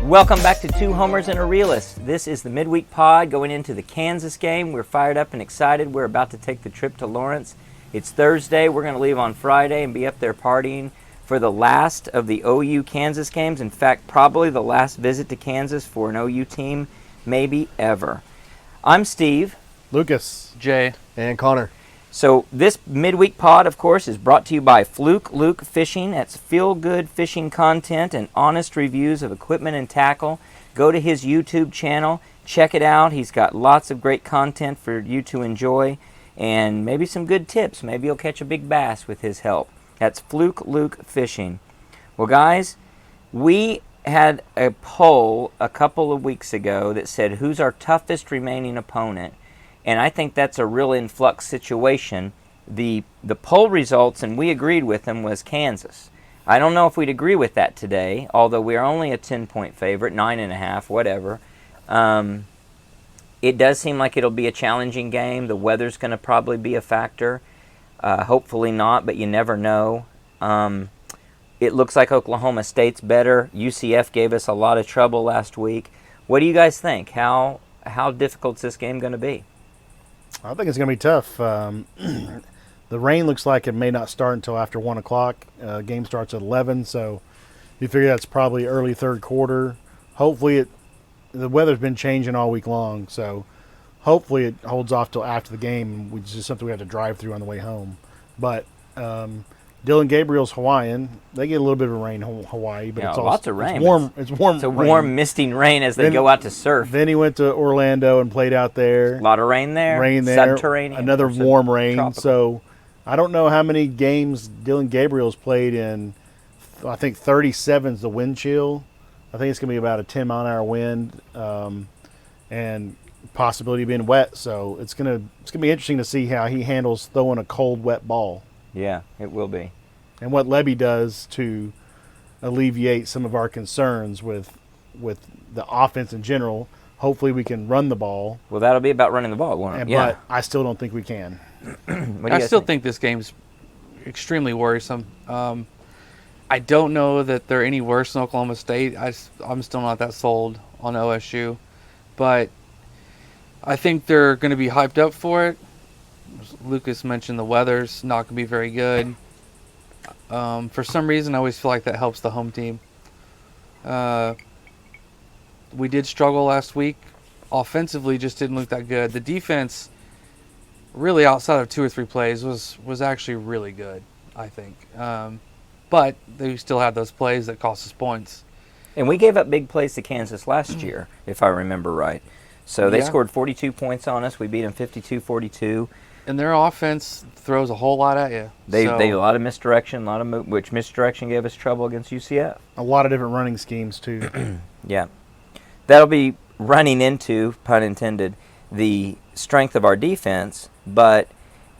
Welcome back to Two Homers and a Realist. This is the midweek pod going into the Kansas game. We're fired up and excited. We're about to take the trip to Lawrence. It's Thursday. We're going to leave on Friday and be up there partying for the last of the OU Kansas games. In fact, probably the last visit to Kansas for an OU team, maybe ever. I'm Steve. Lucas. Jay. And Connor. So this midweek pod, of course, is brought to you by Fluke Luke Fishing. That's feel-good fishing content and honest reviews of equipment and tackle. Go to his YouTube channel. Check it out. He's got lots of great content for you to enjoy and maybe some good tips. Maybe you'll catch a big bass with his help. That's Fluke Luke Fishing. Well, guys, we had a poll a couple of weeks ago that said, who's our toughest remaining opponent? And I think that's a real influx situation. The poll results, and we agreed with them, was Kansas. I don't know if we'd agree with that today, although we are only a 10-point favorite, 9.5, whatever. It does seem like it'll be a challenging game. The weather's going to probably be a factor. Hopefully not, but you never know. It looks like Oklahoma State's better. UCF gave us a lot of trouble last week. What do you guys think? How difficult is this game going to be? I think it's going to be tough. The rain looks like it may not start until after 1 o'clock. Game starts at 11, so you figure that's probably early third quarter. Hopefully the weather's been changing all week long, so hopefully it holds off till after the game, which is something we have to drive through on the way home. But Dylan Gabriel's Hawaiian. They get a little bit of rain in Hawaii, but it's lots of rain. It's warm. It's warm. It's a warm, misting rain as they go out to surf. Then he went to Orlando and played out there. A lot of rain there. Subterranean. Another warm rain. Tropical. So I don't know how many games Dylan Gabriel's played in. I think 37 is the wind chill. I think it's going to be about a 10-mile-an-hour wind, and possibility of being wet. So it's going to be interesting to see how he handles throwing a cold, wet ball. Yeah, it will be. And what Levy does to alleviate some of our concerns with the offense in general. Hopefully we can run the ball. Well, that'll be about running the ball, won't it? But I still don't think we can. I still think this game's extremely worrisome. I don't know that they're any worse than Oklahoma State. I'm still not that sold on OSU. But I think they're going to be hyped up for it. Lucas mentioned the weather's not going to be very good. For some reason, I always feel like that helps the home team. We did struggle last week. Offensively, just didn't look that good. The defense, really outside of 2 or 3 plays, was actually really good, I think. But they still had those plays that cost us points. And we gave up big plays to Kansas last year, if I remember right. So they scored 42 points on us. We beat them 52-42. And their offense throws a whole lot at you. They a lot of misdirection, which misdirection gave us trouble against UCF. A lot of different running schemes too. Yeah, that'll be running into, pun intended, the strength of our defense. But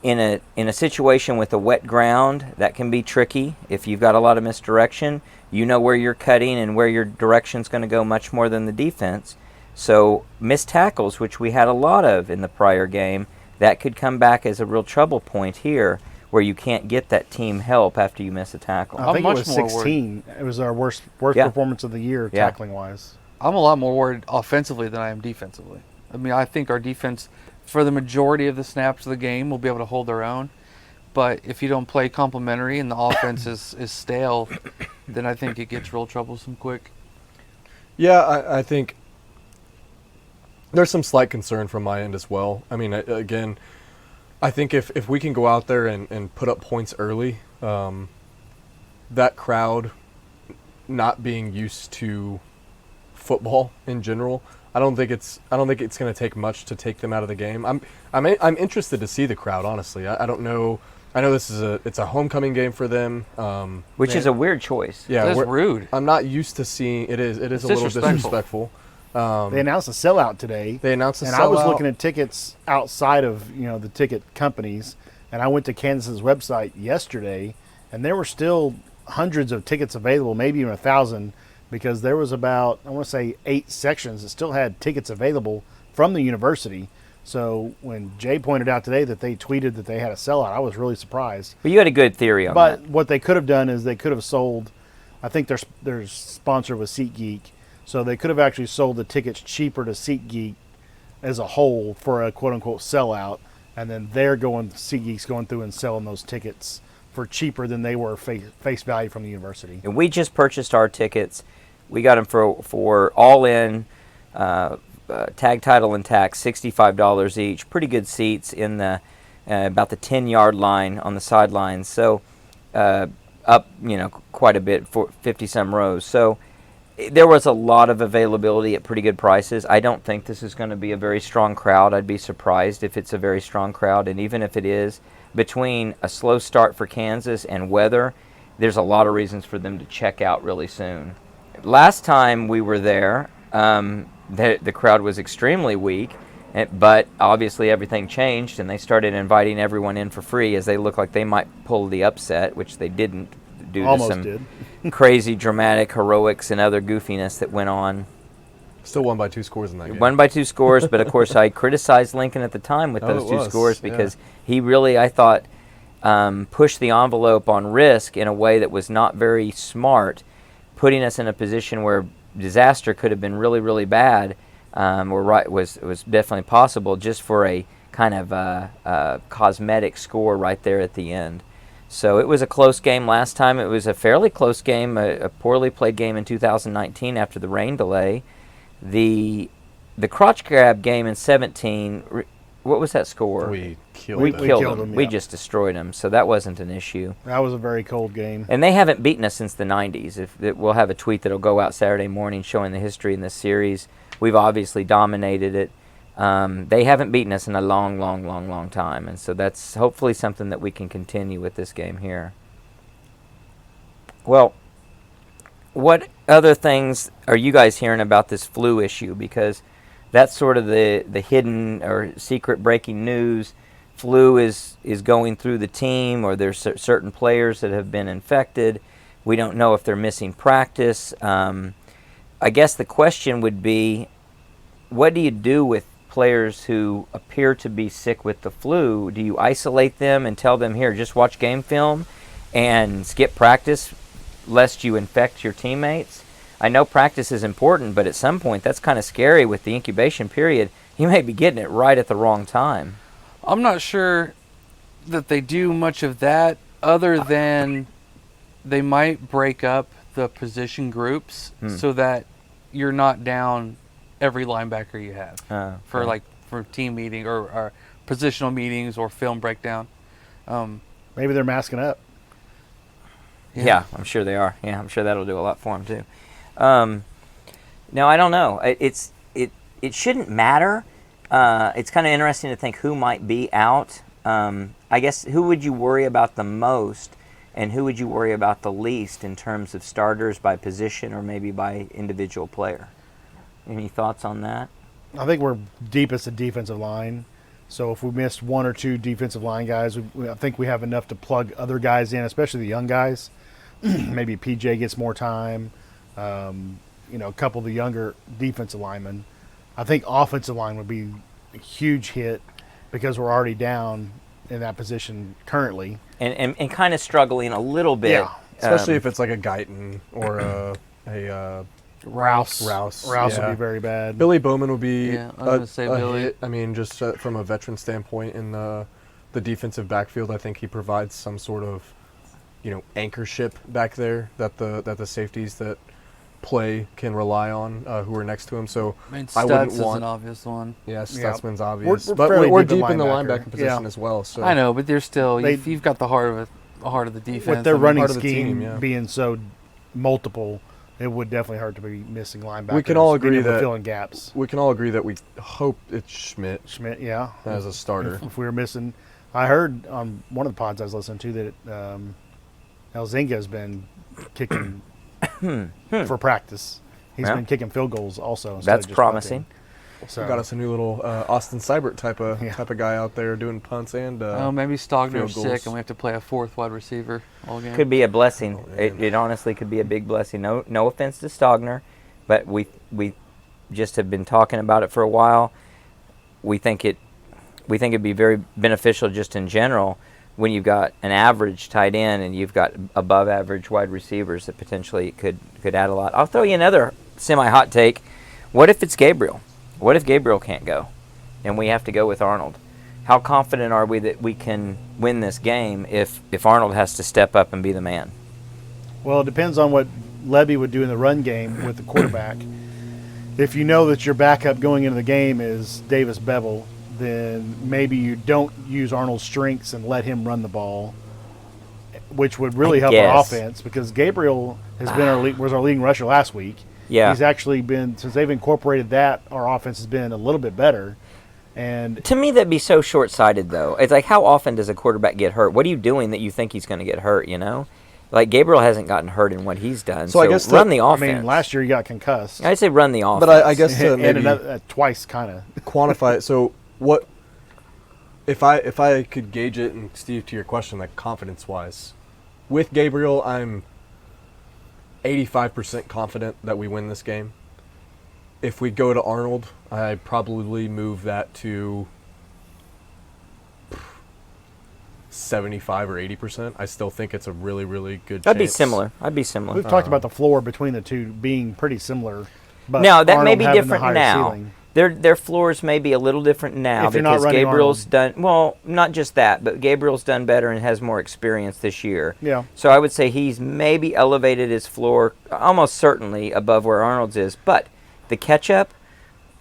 in a situation with a wet ground, that can be tricky. If you've got a lot of misdirection, you know where you're cutting and where your direction's going to go much more than the defense. So missed tackles, which we had a lot of in the prior game, that could come back as a real trouble point here where you can't get that team help after you miss a tackle. I think it was 16. It was our worst performance of the year tackling-wise. I'm a lot more worried offensively than I am defensively. I mean, I think our defense, for the majority of the snaps of the game, will be able to hold their own. But if you don't play complementary and the offense is stale, then I think it gets real troublesome quick. Yeah, I think there's some slight concern from my end as well. I mean, again, I think if we can go out there and put up points early, that crowd not being used to football in general, I don't think it's going to take much to take them out of the game. I'm interested to see the crowd, honestly. I don't know. I know it's a homecoming game for them, which is a weird choice. Yeah, it's rude. I'm not used to seeing it. Is a little disrespectful. They announced a sellout today. They announced a sellout. And I was looking at tickets outside of the ticket companies, and I went to Kansas's website yesterday, and there were still hundreds of tickets available, maybe even 1,000, because there was about, I want to say, 8 sections that still had tickets available from the university. So when Jay pointed out today that they tweeted that they had a sellout, I was really surprised. But you had a good theory on that. But what they could have done is they could have sold, I think their sponsor was SeatGeek, So they could have actually sold the tickets cheaper to SeatGeek as a whole for a quote-unquote sellout, and then SeatGeek's going through and selling those tickets for cheaper than they were face value from the university. And we just purchased our tickets. We got them for all in, tag, title, and tax, $65 each. Pretty good seats in the about the 10-yard line on the sidelines. So up, quite a bit, for 50-some rows. So there was a lot of availability at pretty good prices. I don't think this is going to be a very strong crowd. I'd be surprised if it's a very strong crowd. And even if it is, between a slow start for Kansas and weather, there's a lot of reasons for them to check out really soon. Last time we were there, the crowd was extremely weak, but obviously everything changed, and they started inviting everyone in for free as they looked like they might pull the upset, which they didn't, due Almost to some did. crazy dramatic heroics and other goofiness that went on. Still won by 2 scores in that game. Won by 2 scores, but of course I criticized Lincoln at the time with those 2 scores because he really, I thought, pushed the envelope on risk in a way that was not very smart, putting us in a position where disaster could have been really, really bad, was definitely possible just for a kind of cosmetic score right there at the end. So it was a close game last time. It was a fairly close game, a poorly played game in 2019 after the rain delay. The crotch grab game in 17, what was that score? We killed We them. killed killed them. them, We yeah. just destroyed them, so that wasn't an issue. That was a very cold game. And they haven't beaten us since the 90s. We'll have a tweet that'll go out Saturday morning showing the history in this series. We've obviously dominated it. They haven't beaten us in a long, long, long, long time, and so that's hopefully something that we can continue with this game here. Well, what other things are you guys hearing about this flu issue? Because that's sort of the hidden or secret breaking news. Flu is going through the team, or there's certain players that have been infected. We don't know if they're missing practice. I guess the question would be, what do you do with players who appear to be sick with the flu? Do you isolate them and tell them, here, just watch game film and skip practice lest you infect your teammates? I know practice is important, but at some point that's kind of scary with the incubation period. You may be getting it right at the wrong time. I'm not sure that they do much of that, other than they might break up the position groups so that you're not down every linebacker you have for team meeting or positional meetings or film breakdown. Maybe they're masking up. Yeah, I'm sure they are. Yeah, I'm sure that'll do a lot for them too. No, I don't know. It shouldn't matter. It's kind of interesting to think who might be out. I guess who would you worry about the most, and who would you worry about the least in terms of starters by position or maybe by individual player? Any thoughts on that? I think we're deepest at defensive line. So if we missed 1 or 2 defensive line guys, I think we have enough to plug other guys in, especially the young guys. Maybe PJ gets more time. A couple of the younger defensive linemen. I think offensive line would be a huge hit because we're already down in that position currently. And kind of struggling a little bit. Yeah. Especially if it's like a Guyton or a Rouse. Rouse yeah. would be very bad. Billy Bowman would be Yeah, I was gonna say Billy. hit. I mean, just from a veteran standpoint in the defensive backfield, I think he provides some sort of, anchorship back there that the safeties that play can rely on, who are next to him. So I mean, I Stutz wouldn't is want. an obvious one. Yeah, Yeah. Stutzman's obvious, We're but fairly we're deep deep in in the linebacker. linebacker position Yeah. as well. So I know, but they're still They- you've got the heart of the defense. With their I mean, running part of the scheme team, yeah. being so multiple, it would definitely hurt to be missing linebackers. We can all being agree able to that- fill in gaps. we can all agree that we hope it's Schmidt Schmidt, yeah. as a starter. If we were missing, I heard on one of the pods I was listening to that Elzinga's been kicking for practice. He's Yeah. been kicking field goals also. instead of That's just promising. punting. So We got us a new little Austin Seibert type of guy out there doing punts and maybe Stogner's field goals. sick and we have to play a 4th wide receiver all game. Could be a blessing. Oh, man. It honestly could be a big blessing. No offense to Stogner, but we just have been talking about it for a while. We think it'd be very beneficial just in general when you've got an average tight end and you've got above average wide receivers that potentially could add a lot. I'll throw you another semi-hot take. What if it's Gabriel? What if Gabriel can't go and we have to go with Arnold? How confident are we that we can win this game if Arnold has to step up and be the man? Well, it depends on what Levy would do in the run game with the quarterback. If you know that your backup going into the game is Davis Bevel, then maybe you don't use Arnold's strengths and let him run the ball, which would really help our offense, because Gabriel has been was our leading rusher last week. Yeah. He's actually been, since they've incorporated that, our offense has been a little bit better. And to me, that'd be so short-sighted, though. It's like, how often does a quarterback get hurt? What are you doing that you think he's going to get hurt, you know? Like, Gabriel hasn't gotten hurt in what he's done. So I guess run the offense. I mean, last year he got concussed. I'd say run the offense. But I guess to maybe twice, kind of quantify it. So what if I could gauge it, and Steve, to your question, like confidence-wise, with Gabriel, I'm 85% confident that we win this game. If we go to Arnold, I'd probably move that to 75 or 80%. I still think it's a really, really good chance. I'd be similar. We've talked about the floor between the two being pretty similar. But now, that Arnold may be having different the higher now. ceiling. Their floors may be a little different now If you're not because running Gabriel's Arnold. done, well, not just that, but Gabriel's done better and has more experience this year. Yeah. So I would say he's maybe elevated his floor almost certainly above where Arnold's is. But the catch-up,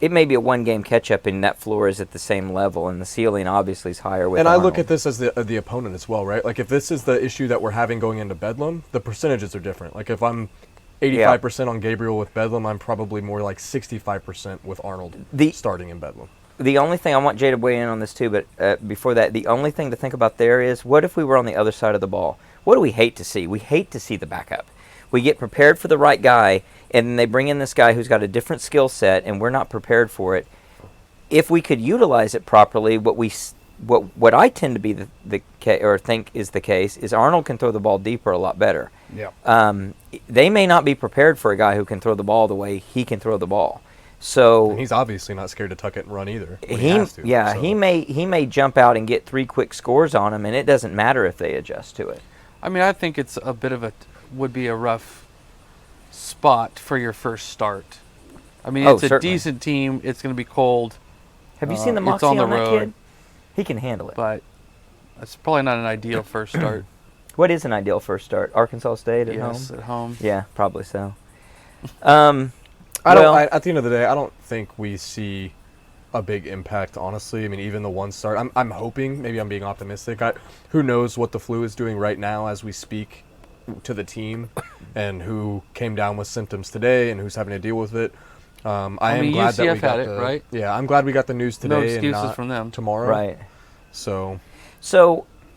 it may be a one-game catch-up, and that floor is at the same level, and the ceiling obviously is higher with Arnold. I look at this as the opponent as well, right? Like if this is the issue that we're having going into Bedlam, the percentages are different. Like if I'm 85% on Gabriel with Bedlam, I'm probably more like 65% with Arnold starting in Bedlam. The only thing, I want Jay to weigh in on this too, but before that, the only thing to think about there is, what if we were on the other side of the ball? What do we hate to see? We hate to see the backup. We get prepared for the right guy, and then they bring in this guy who's got a different skill set, and we're not prepared for it. If we could utilize it properly, what I tend to be or think is the case is Arnold can throw the ball deeper a lot better. Yeah. They may not be prepared for a guy who can throw the ball the way he can throw the ball. So and he's obviously not scared to tuck it and run either. He may jump out and get 3 quick scores on him, and it doesn't matter if they adjust to it. I mean, I think it's a bit of would be a rough spot for your first start. I mean, it's a decent team. It's going to be cold. Have you seen the moxie on that kid? He can handle it. But it's probably not an ideal first start. What is an ideal first start? Arkansas State at home? Yes, at home. Yeah, probably so. At the end of the day, I don't think we see a big impact, honestly. I mean, even the one start, I'm hoping, maybe I'm being optimistic. Who knows what the flu is doing right now as we speak to the team, and who came down with symptoms today and who's having to deal with it. I am glad that we got it, right? Yeah, I'm glad we got the news today. No excuses and not from them tomorrow. Right. So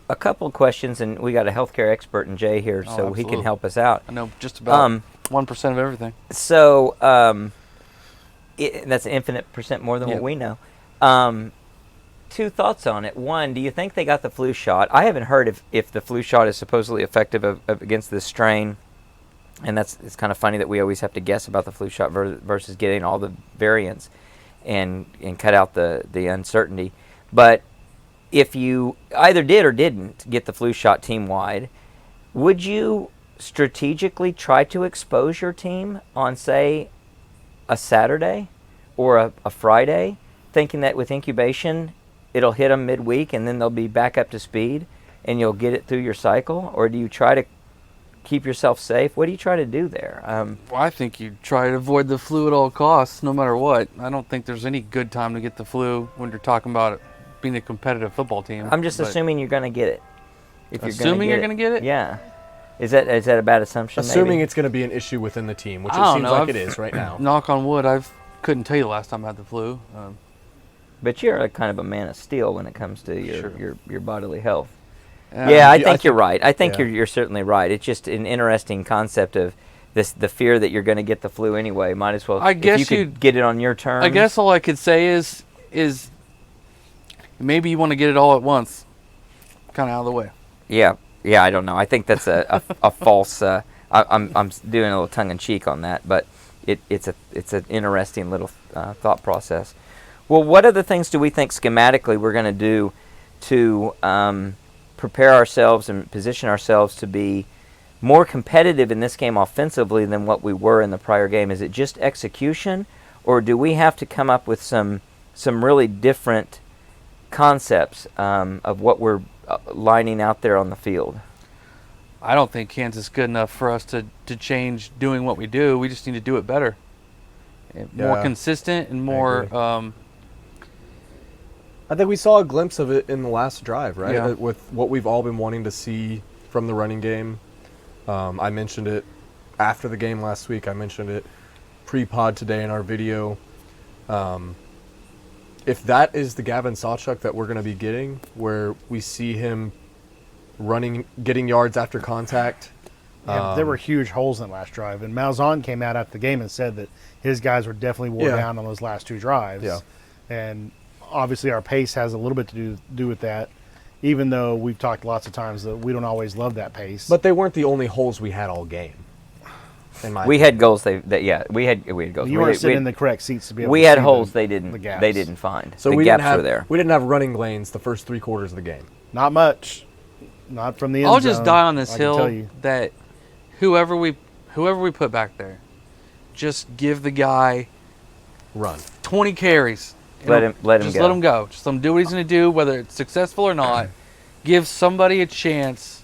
a couple of questions, and we got a healthcare expert in Jay here, so absolutely. he can help us out. I know just about 1% of everything. So that's an infinite percent more than what we know. 2 thoughts on it. One, do you think they got the flu shot? I haven't heard if the flu shot is supposedly effective against this strain, and it's kind of funny that we always have to guess about the flu shot versus getting all the variants and cut out the uncertainty. But if you either did or didn't get the flu shot team-wide, would you strategically try to expose your team on, say, a Saturday or a Friday, thinking that with incubation it'll hit them midweek and then they'll be back up to speed and you'll get it through your cycle? Or do you try to keep yourself safe? What do you try to do there? Well, I think you try to avoid the flu at all costs, no matter what. I don't think there's any good time to get the flu when you're talking about it being a competitive football team. I'm just assuming you're going to get it. If assuming you're going to get it? Yeah. Is that a bad assumption? Assuming maybe? it's going to be an issue within the team, which it seems like it is right now. Knock on wood, couldn't tell you the last time I had the flu. But you're kind of a man of steel when it comes to your bodily health. Yeah, I think you're right. I think you're certainly right. It's just an interesting concept of the fear that you're going to get the flu anyway. Might as well. I guess if you could get it on your terms. I guess all I could say is maybe you want to get it all at once, kind of out of the way. Yeah. I don't know. I think that's a false. I'm doing a little tongue in cheek on that, but it's an interesting little thought process. Well, what other things do we think schematically we're going to do to prepare ourselves and position ourselves to be more competitive in this game offensively than what we were in the prior game? Is it just execution, or do we have to come up with some really different concepts of what we're lining out there on the field? I don't think Kansas is good enough for us to change doing what we do. We just need to do it better. More consistent and more... I think we saw a glimpse of it in the last drive, right? Yeah. With what we've all been wanting to see from the running game. I mentioned it after the game last week. I mentioned it pre-pod today in our video. If that is the Gavin Sawchuk that we're going to be getting, where we see him running, getting yards after contact. There were huge holes in the last drive, and Malzahn came out after the game and said that his guys were definitely wore down on those last two drives. Yeah. And obviously our pace has a little bit to do with that, even though we've talked lots of times that we don't always love that pace. But they weren't the only holes we had all game. We had goals. We had goals. You weren't sitting in the correct seats to be able we to had see holes the they gaps. didn't find. So the we gaps didn't have, were there. We didn't have running lanes the first 3 quarters of the game. Not much. Not from the end I'll zone, just die on this I can tell hill you. that whoever we put back there, just give the guy Run. 20 carries. Let him Let go. him go. Just let him do what he's going to do, whether it's successful or not. Give somebody a chance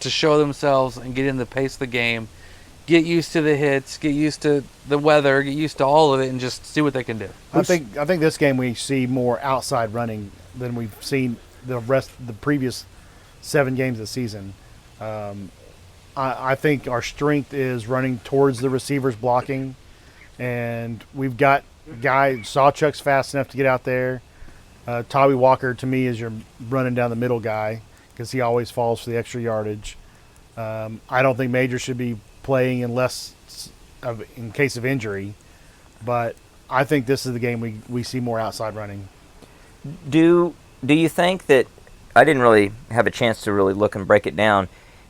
to show themselves and get in the pace of the game. Get used to the hits. Get used to the weather. Get used to all of it, and just see what they can do. I think this game we see more outside running than we've seen the previous 7 games of the season. I think our strength is running towards the receivers blocking, and we've got Sawchuk's fast enough to get out there. Tawee Walker to me is your running down the middle guy because he always falls for the extra yardage. I don't think Major should be playing in case of injury, but I think this is the game we see more outside running. Do you think that, I didn't really have a chance to really look and break it down,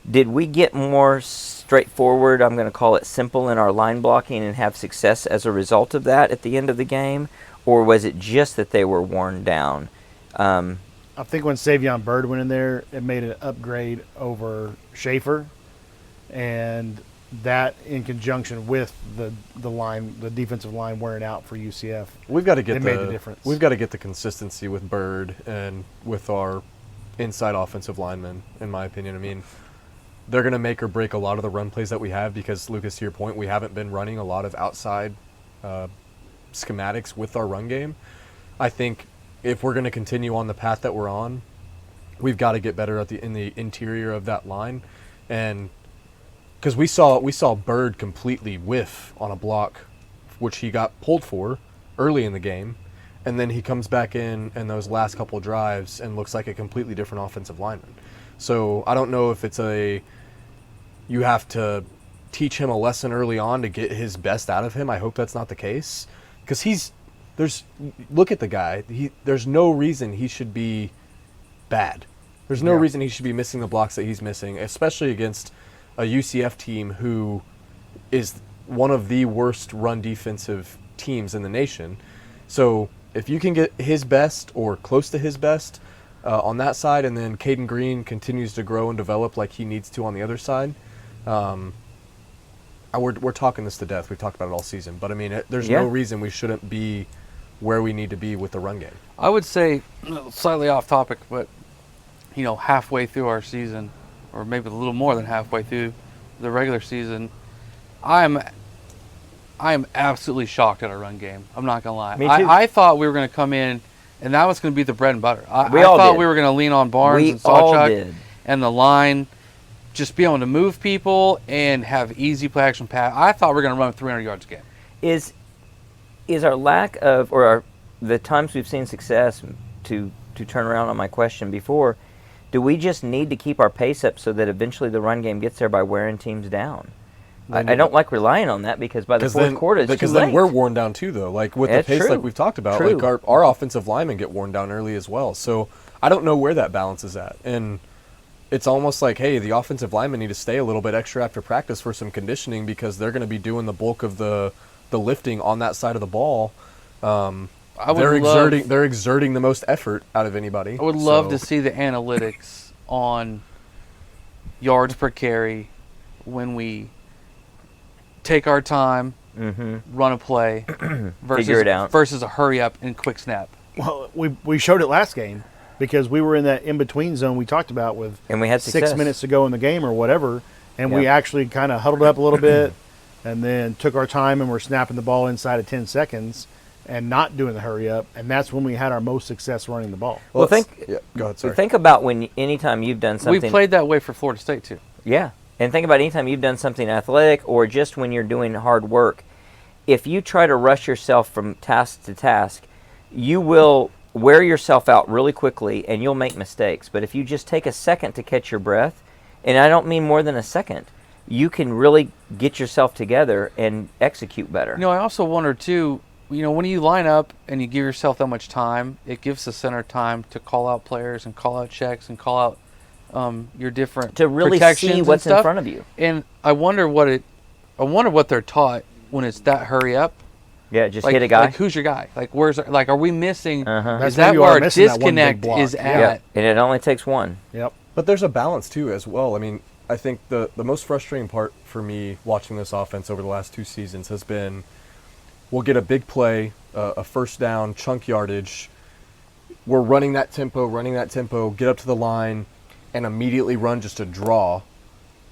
did we get more straightforward, I'm going to call it simple, in our line blocking and have success as a result of that at the end of the game, or was it just that they were worn down? I think when Savion Byrd went in there, it made an upgrade over Schaefer, and that in conjunction with the defensive line wearing out for UCF, We've got to get made the difference. We've got to get the consistency with Bird and with our inside offensive linemen, in my opinion. I mean, they're going to make or break a lot of the run plays that we have because, Lucas, to your point, we haven't been running a lot of outside schematics with our run game. I think if we're going to continue on the path that we're on, we've got to get better in the interior of that line, and because we saw Bird completely whiff on a block, which he got pulled for early in the game, and then he comes back in those last couple of drives and looks like a completely different offensive lineman. So I don't know if it's you have to teach him a lesson early on to get his best out of him. I hope that's not the case, because look at the guy. There's no reason he should be bad. There's no reason he should be missing the blocks that he's missing, especially against a UCF team who is one of the worst run defensive teams in the nation. So if you can get his best or close to his best on that side, and then Caden Green continues to grow and develop like he needs to on the other side, we're talking this to death. We've talked about it all season. But, I mean, there's no reason we shouldn't be where we need to be with the run game. I would say, slightly off topic, but, halfway through our season, or maybe a little more than halfway through the regular season, I am absolutely shocked at our run game. I'm not going to lie. Me too. I thought we were going to come in, and that was going to be the bread and butter. I all thought did. we were going to lean on Barnes and Sawchuk and the line, just be able to move people and have easy play action pass. I thought we were going to run 300 yards a game. Is our lack of, or the times we've seen success, to turn around on my question before, do we just need to keep our pace up so that eventually the run game gets there by wearing teams down? I don't like relying on that because by the fourth quarter it's too late. Because then we're worn down too, though. Like with the pace, true. like we've talked about, True. like our offensive linemen get worn down early as well. So I don't know where that balance is at. And it's almost like, hey, the offensive linemen need to stay a little bit extra after practice for some conditioning because they're going to be doing the bulk of the lifting on that side of the ball. They're exerting the most effort out of anybody. I would love to see the analytics on yards per carry, when we take our time, run a play, versus, Figure it out. versus a hurry up and quick snap. Well, we showed it last game because we were in that in-between zone we talked about with And we had 6 success. minutes to go in the game or whatever, and we Yep. actually kind of huddled up a little bit and then took our time and were snapping the ball inside of 10 seconds and not doing the hurry up, and that's when we had our most success running the ball. Well, let's- yeah, go ahead, sorry. Think about anytime you've done something. We played that way for Florida State too. Yeah. And think about anytime you've done something athletic or just when you're doing hard work. If you try to rush yourself from task to task, you will wear yourself out really quickly and you'll make mistakes. But if you just take a second to catch your breath, and I don't mean more than a second, you can really get yourself together and execute better. I also wonder too, when you line up and you give yourself that much time, it gives the center time to call out players and call out checks and call out your different To really protections see and what's in stuff. front of you. And I wonder what they're taught when it's that hurry up. Yeah, just Like, hit a guy. Like, who's your guy? Like, are we missing? Uh-huh. Is That's where that you where are our missing that one big disconnect block. is Yeah. at? And it only takes one. Yep. But there's a balance too as well. I mean, I think the most frustrating part for me watching this offense over the last 2 seasons has been we'll get a big play, a first down, chunk yardage. We're running that tempo, get up to the line, and immediately run just a draw,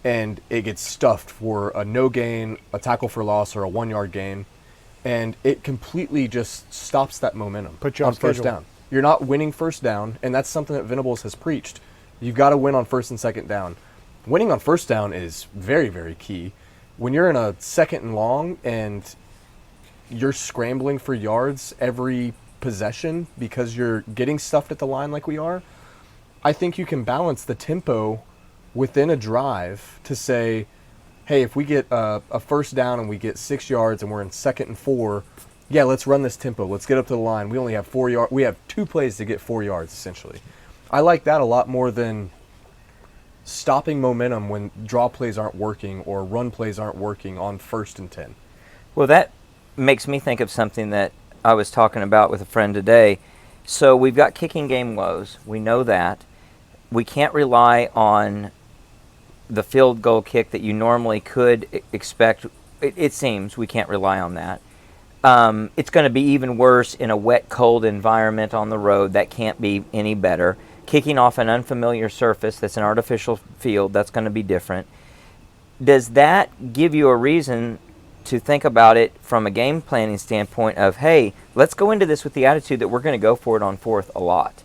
and it gets stuffed for a no gain, a tackle for loss, or a 1-yard gain, and it completely just stops that momentum Put you on off first schedule. down. You're not winning first down, and that's something that Venables has preached. You've got to win on first and second down. Winning on first down is very, very key. When you're in a second and long and you're scrambling for yards every possession because you're getting stuffed at the line like we are, I think you can balance the tempo within a drive to say, hey, if we get a first down and we get 6 yards and we're in 2nd and 4, yeah, let's run this tempo. Let's get up to the line. We only have 4 yards. We have 2 plays to get 4 yards, essentially. I like that a lot more than stopping momentum when draw plays aren't working or run plays aren't working on 1st and 10. Well, that makes me think of something that I was talking about with a friend today. So we've got kicking game woes. We know that. We can't rely on the field goal kick that you normally could expect. It seems we can't rely on that. It's going to be even worse in a wet, cold environment on the road. That can't be any better. Kicking off an unfamiliar surface that's an artificial field, that's going to be different. Does that give you a reason to think about it from a game planning standpoint of, hey, let's go into this with the attitude that we're going to go for it on fourth a lot?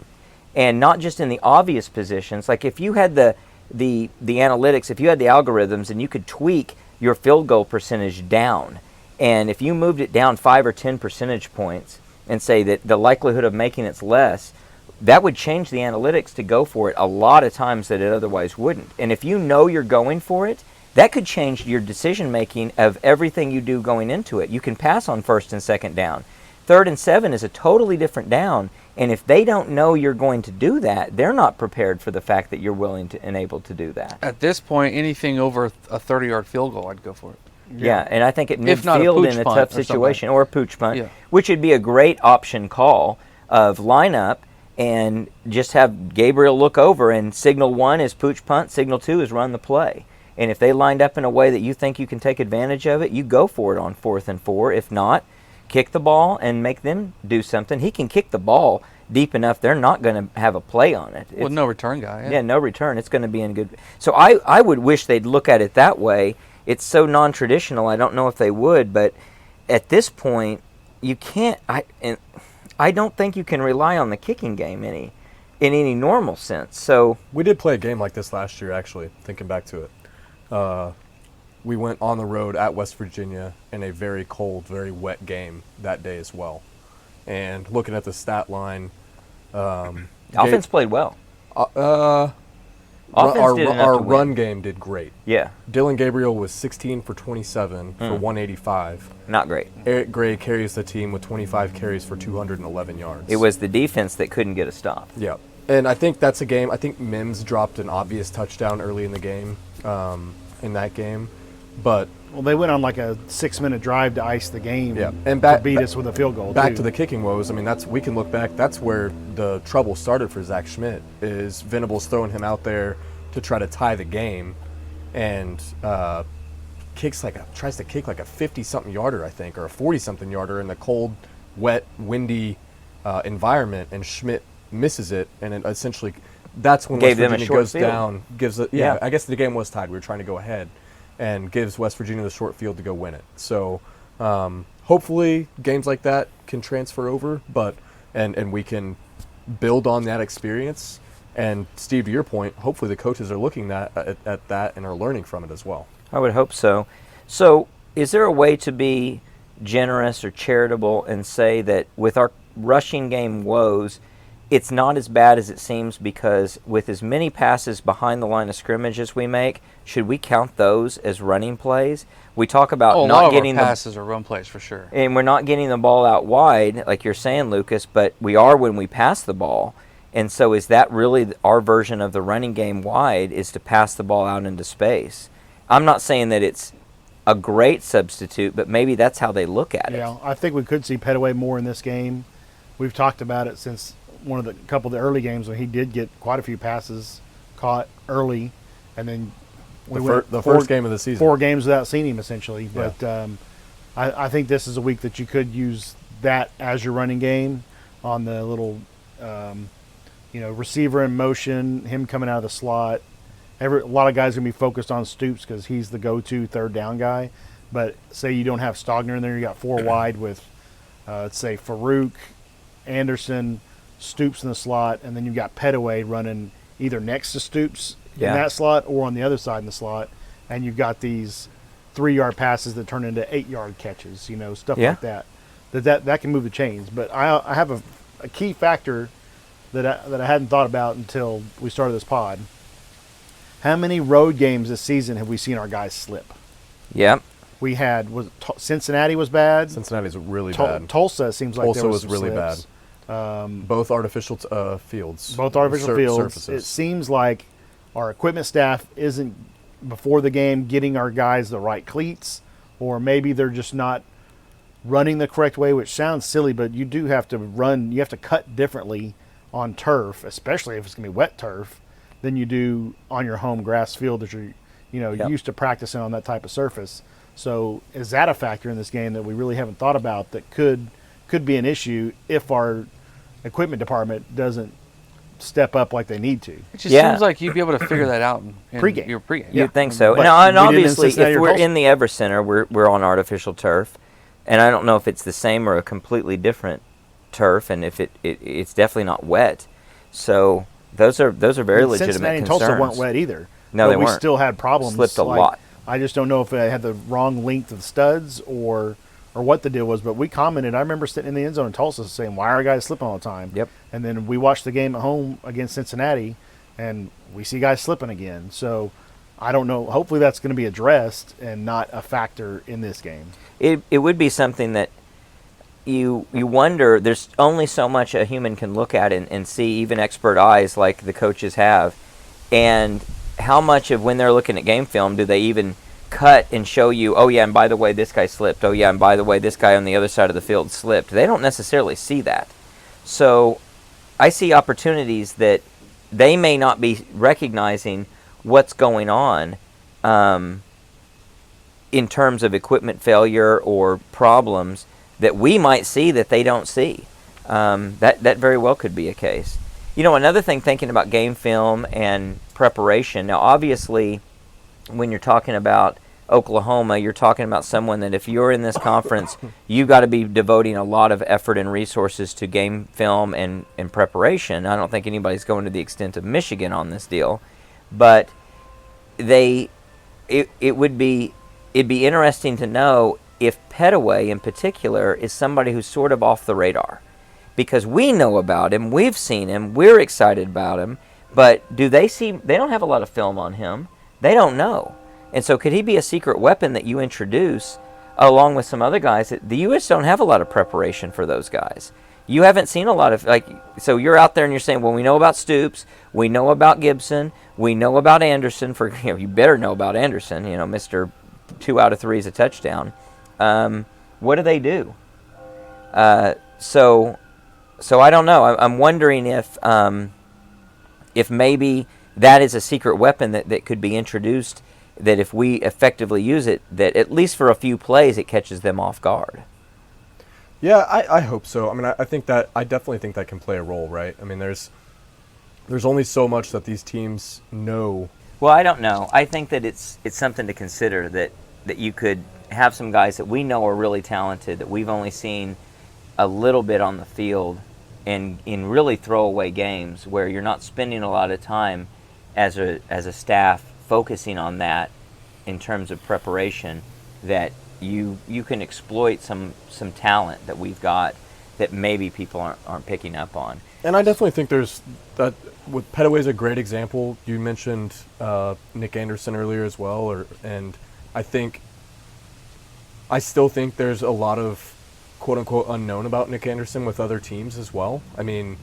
And not just in the obvious positions. Like if you had the analytics, if you had the algorithms and you could tweak your field goal percentage down, and if you moved it down 5 or 10 percentage points and say that the likelihood of making it's less, that would change the analytics to go for it a lot of times that it otherwise wouldn't. And if you know you're going for it, that could change your decision making of everything you do going into it. You can pass on 1st and 2nd down. 3rd and 7 is a totally different down, and if they don't know you're going to do that, they're not prepared for the fact that you're willing to and able to do that. At this point, anything over a 30-yard field goal, I'd go for it. Yeah, and I think at If not a midfield pooch in a punt tough or something. situation, or a pooch punt, Yeah. which would be a great option call of line up and just have Gabriel look over and signal 1 is pooch punt, signal 2 is run the play. And if they lined up in a way that you think you can take advantage of it, you go for it on 4th and 4. If not, kick the ball and make them do something. He can kick the ball deep enough, they're not going to have a play on it. With no return guy. Yeah, no return. It's going to be in good. So I would wish they'd look at it that way. It's so non-traditional. I don't know if they would, but at this point, you can't. I don't think you can rely on the kicking game in any normal sense. So We did play a game like this last year, actually, thinking back to it. We went on the road at West Virginia in a very cold, very wet game that day as well. And looking at the stat line, offense played well. Offense our did enough our to win. run game did great. Yeah, Dylan Gabriel was 16 for 27 for 185. not great. Eric Gray carries the team with 25 carries for 211 yards. It was the defense that couldn't get a stop. Yeah. And I think that's a game. I think Mims dropped an obvious touchdown early in the game, in that game. But Well, they went on like a 6-minute drive to ice the game. Yeah, and back- to beat us with a field goal. back too. to the kicking woes, I mean, we can look back. That's where the trouble started for Zach Schmidt, is Venables throwing him out there to try to tie the game. and tries to kick like a 50-something yarder, I think, or a 40-something yarder in the cold, wet, windy environment, and Schmidt misses it, and it essentially that's when Gave West them a Virginia short goes field. down. Yeah. I guess the game was tied. We were trying to go ahead, and gives West Virginia the short field to go win it. So hopefully games like that can transfer over, but and we can build on that experience. And Steve, to your point, hopefully the coaches are looking at that and are learning from it as well. I would hope so. So, is there a way to be generous or charitable and say that with our rushing game woes, it's not as bad as it seems, because with as many passes behind the line of scrimmage as we make, should we count those as running plays? We talk about a lot not of getting our the passes are run plays for sure. and we're not getting the ball out wide, like you're saying, Lucas, but we are when we pass the ball. And so is that really our version of the running game wide, is to pass the ball out into space? I'm not saying that it's a great substitute, but maybe that's how they look at it. Yeah, I think we could see Petaway more in this game. We've talked about it since couple of the early games when he did get quite a few passes caught early, and then The first game of the season. 4 games without seeing him essentially. Yeah. But I think this is a week that you could use that as your running game on the little receiver in motion, him coming out of the slot. A lot of guys are going to be focused on Stoops because he's the go-to third down guy. But say you don't have Stogner in there, you got 4 wide with, let's say, Farouk, Anderson, Stoops in the slot, and then you've got Petaway running either next to Stoops in that slot or on the other side in the slot. And you've got these 3-yard passes that turn into 8-yard catches, stuff like that. That can move the chains. But I have a key factor that I hadn't thought about until we started this pod. How many road games this season have we seen our guys slip? Yep. We had Cincinnati was bad. Cincinnati's really bad. Tulsa seems like Tulsa there was was really slips. bad. Both artificial fields. Both artificial fields. Surfaces. It seems like our equipment staff isn't, before the game, getting our guys the right cleats, or maybe they're just not running the correct way, which sounds silly, but you do have to run. You have to cut differently on turf, especially if it's going to be wet turf, than you do on your home grass field that you're used to practicing on that type of surface. So is that a factor in this game that we really haven't thought about that could be an issue if our equipment department doesn't step up like they need to? It just seems like you'd be able to figure that out in Pregame. your pregame. You'd think so. But And we didn't in obviously, Cincinnati if or we're Tulsa. in the Ever Center, we're on artificial turf. And I don't know if it's the same or a completely different turf, and if it's definitely not wet. So those are very legitimate Cincinnati and concerns. Tulsa weren't wet either. No, but they we weren't. still had problems. Slipped a lot. I just don't know if it had the wrong length of studs or what the deal was. But we commented. I remember sitting in the end zone in Tulsa saying, "Why are our guys slipping all the time?" Yep. And then we watched the game at home against Cincinnati, and we see guys slipping again. So I don't know. Hopefully that's going to be addressed and not a factor in this game. It would be something that you wonder. There's only so much a human can look at and see, even expert eyes like the coaches have, and how much of when they're looking at game film do they even cut and show you, oh yeah, and by the way, this guy slipped. Oh yeah, and by the way, this guy on the other side of the field slipped. They don't necessarily see that. So I see opportunities that they may not be recognizing what's going on in terms of equipment failure or problems that we might see that they don't see. That very well could be a case. Another thing, thinking about game film and preparation. Now, obviously, when you're talking about Oklahoma, you're talking about someone that if you're in this conference, you've got to be devoting a lot of effort and resources to game film and preparation. I don't think anybody's going to the extent of Michigan on this deal, but it'd be interesting to know if Petaway in particular is somebody who's sort of off the radar, because we know about him, we've seen him, we're excited about him, but do they see? They don't have a lot of film on him. They don't know. And so could he be a secret weapon that you introduce along with some other guys? The U.S. don't have a lot of preparation for those guys. You haven't seen a lot of, so you're out there and you're saying, well, we know about Stoops, we know about Gibson, we know about Anderson. You better know about Anderson, Mr. 2 out of 3 is a touchdown. What do they do? So I don't know. I'm wondering if maybe that is a secret weapon that could be introduced that if we effectively use it, that at least for a few plays, it catches them off guard. Yeah, I hope so. I mean, I definitely think that can play a role, right? I mean, there's only so much that these teams know. Well, I don't know. I think that it's something to consider, that you could have some guys that we know are really talented, that we've only seen a little bit on the field, and in really throwaway games where you're not spending a lot of time as a staff focusing on that in terms of preparation, that you can exploit some talent that we've got that maybe people aren't picking up on. And I definitely think there's that. With Petaway is a great example. You mentioned Nick Anderson earlier as well, and I still think there's a lot of quote unquote unknown about Nick Anderson with other teams as well. I mean,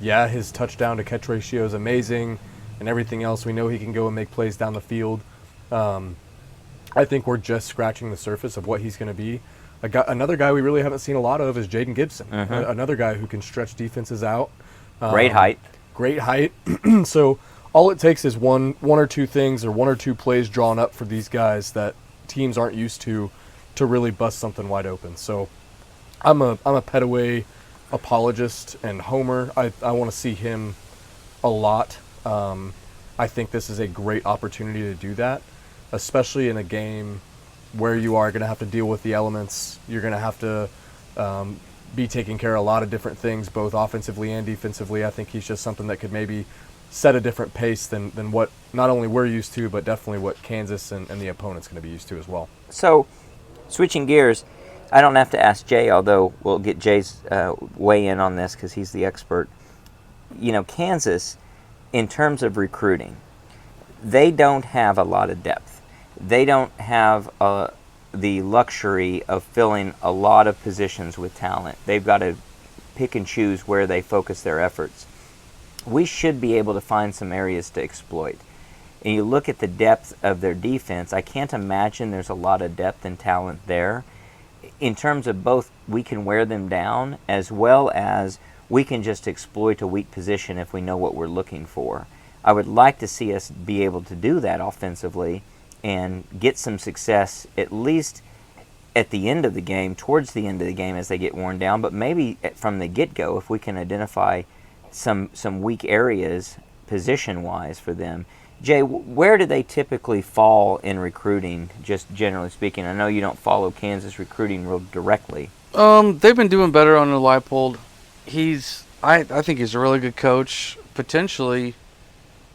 yeah, his touchdown to catch ratio is amazing, and everything else. We know he can go and make plays down the field. I think we're just scratching the surface of what he's going to be. Another guy we really haven't seen a lot of is Jaden Gibson, another guy who can stretch defenses out. Great height. Great height. So all it takes is one or two things or one or two plays drawn up for these guys that teams aren't used to really bust something wide open. So I'm a Petaway apologist and homer. I want to see him a lot. I think this is a great opportunity to do that, especially in a game where you are going to have to deal with the elements. You're going to have to be taking care of a lot of different things, both offensively and defensively. I think he's just something that could maybe set a different pace than what not only we're used to, but definitely what Kansas and the opponent's going to be used to as well. So, switching gears, I don't have to ask Jay, although we'll get Jay's weigh in on this because he's the expert. You know, Kansas, in terms of recruiting, they don't have a lot of depth. They don't have the luxury of filling a lot of positions with talent. They've got to pick and choose where they focus their efforts. We should be able to find some areas to exploit. And you look at the depth of their defense, I can't imagine there's a lot of depth and talent there. In terms of both, we can wear them down, as well as we can just exploit a weak position if we know what we're looking for. I would like to see us be able to do that offensively and get some success, at least at the end of the game, towards the end of the game as they get worn down, but maybe from the get-go, if we can identify some weak areas position-wise for them. Jay, where do they typically fall in recruiting, just generally speaking? I know you don't follow Kansas recruiting real directly. They've been doing better under Leipold. I think he's a really good coach, potentially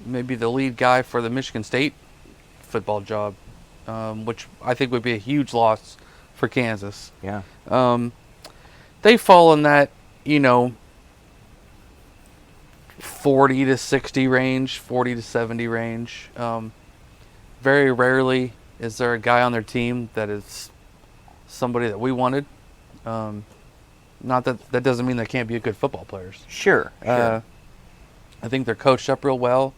maybe the lead guy for the Michigan State football job, which I think would be a huge loss for Kansas. Yeah. They fall in that, 40 to 60 range, 40 to 70 range. Very rarely is there a guy on their team that is somebody that we wanted. Not that doesn't mean they can't be good football players. Sure. I think they're coached up real well.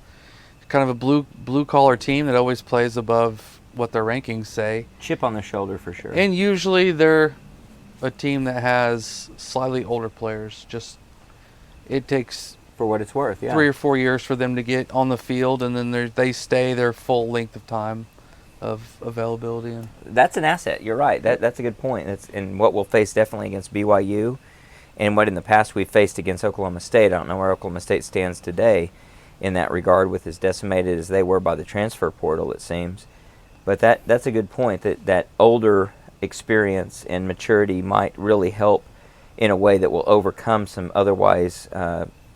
Kind of a blue collar team that always plays above what their rankings say. Chip on the shoulder for sure. And usually they're a team that has slightly older players. Just it takes, for what it's worth, yeah, 3 or 4 years for them to get on the field, and then they stay their full length of time of availability. And that's an asset. You're right. That's a good point. That's and what we'll face definitely against BYU, and what in the past we've faced against Oklahoma State. I don't know where Oklahoma State stands today in that regard, with as decimated as they were by the transfer portal, it seems. But that's a good point, that older experience and maturity might really help in a way that will overcome some otherwise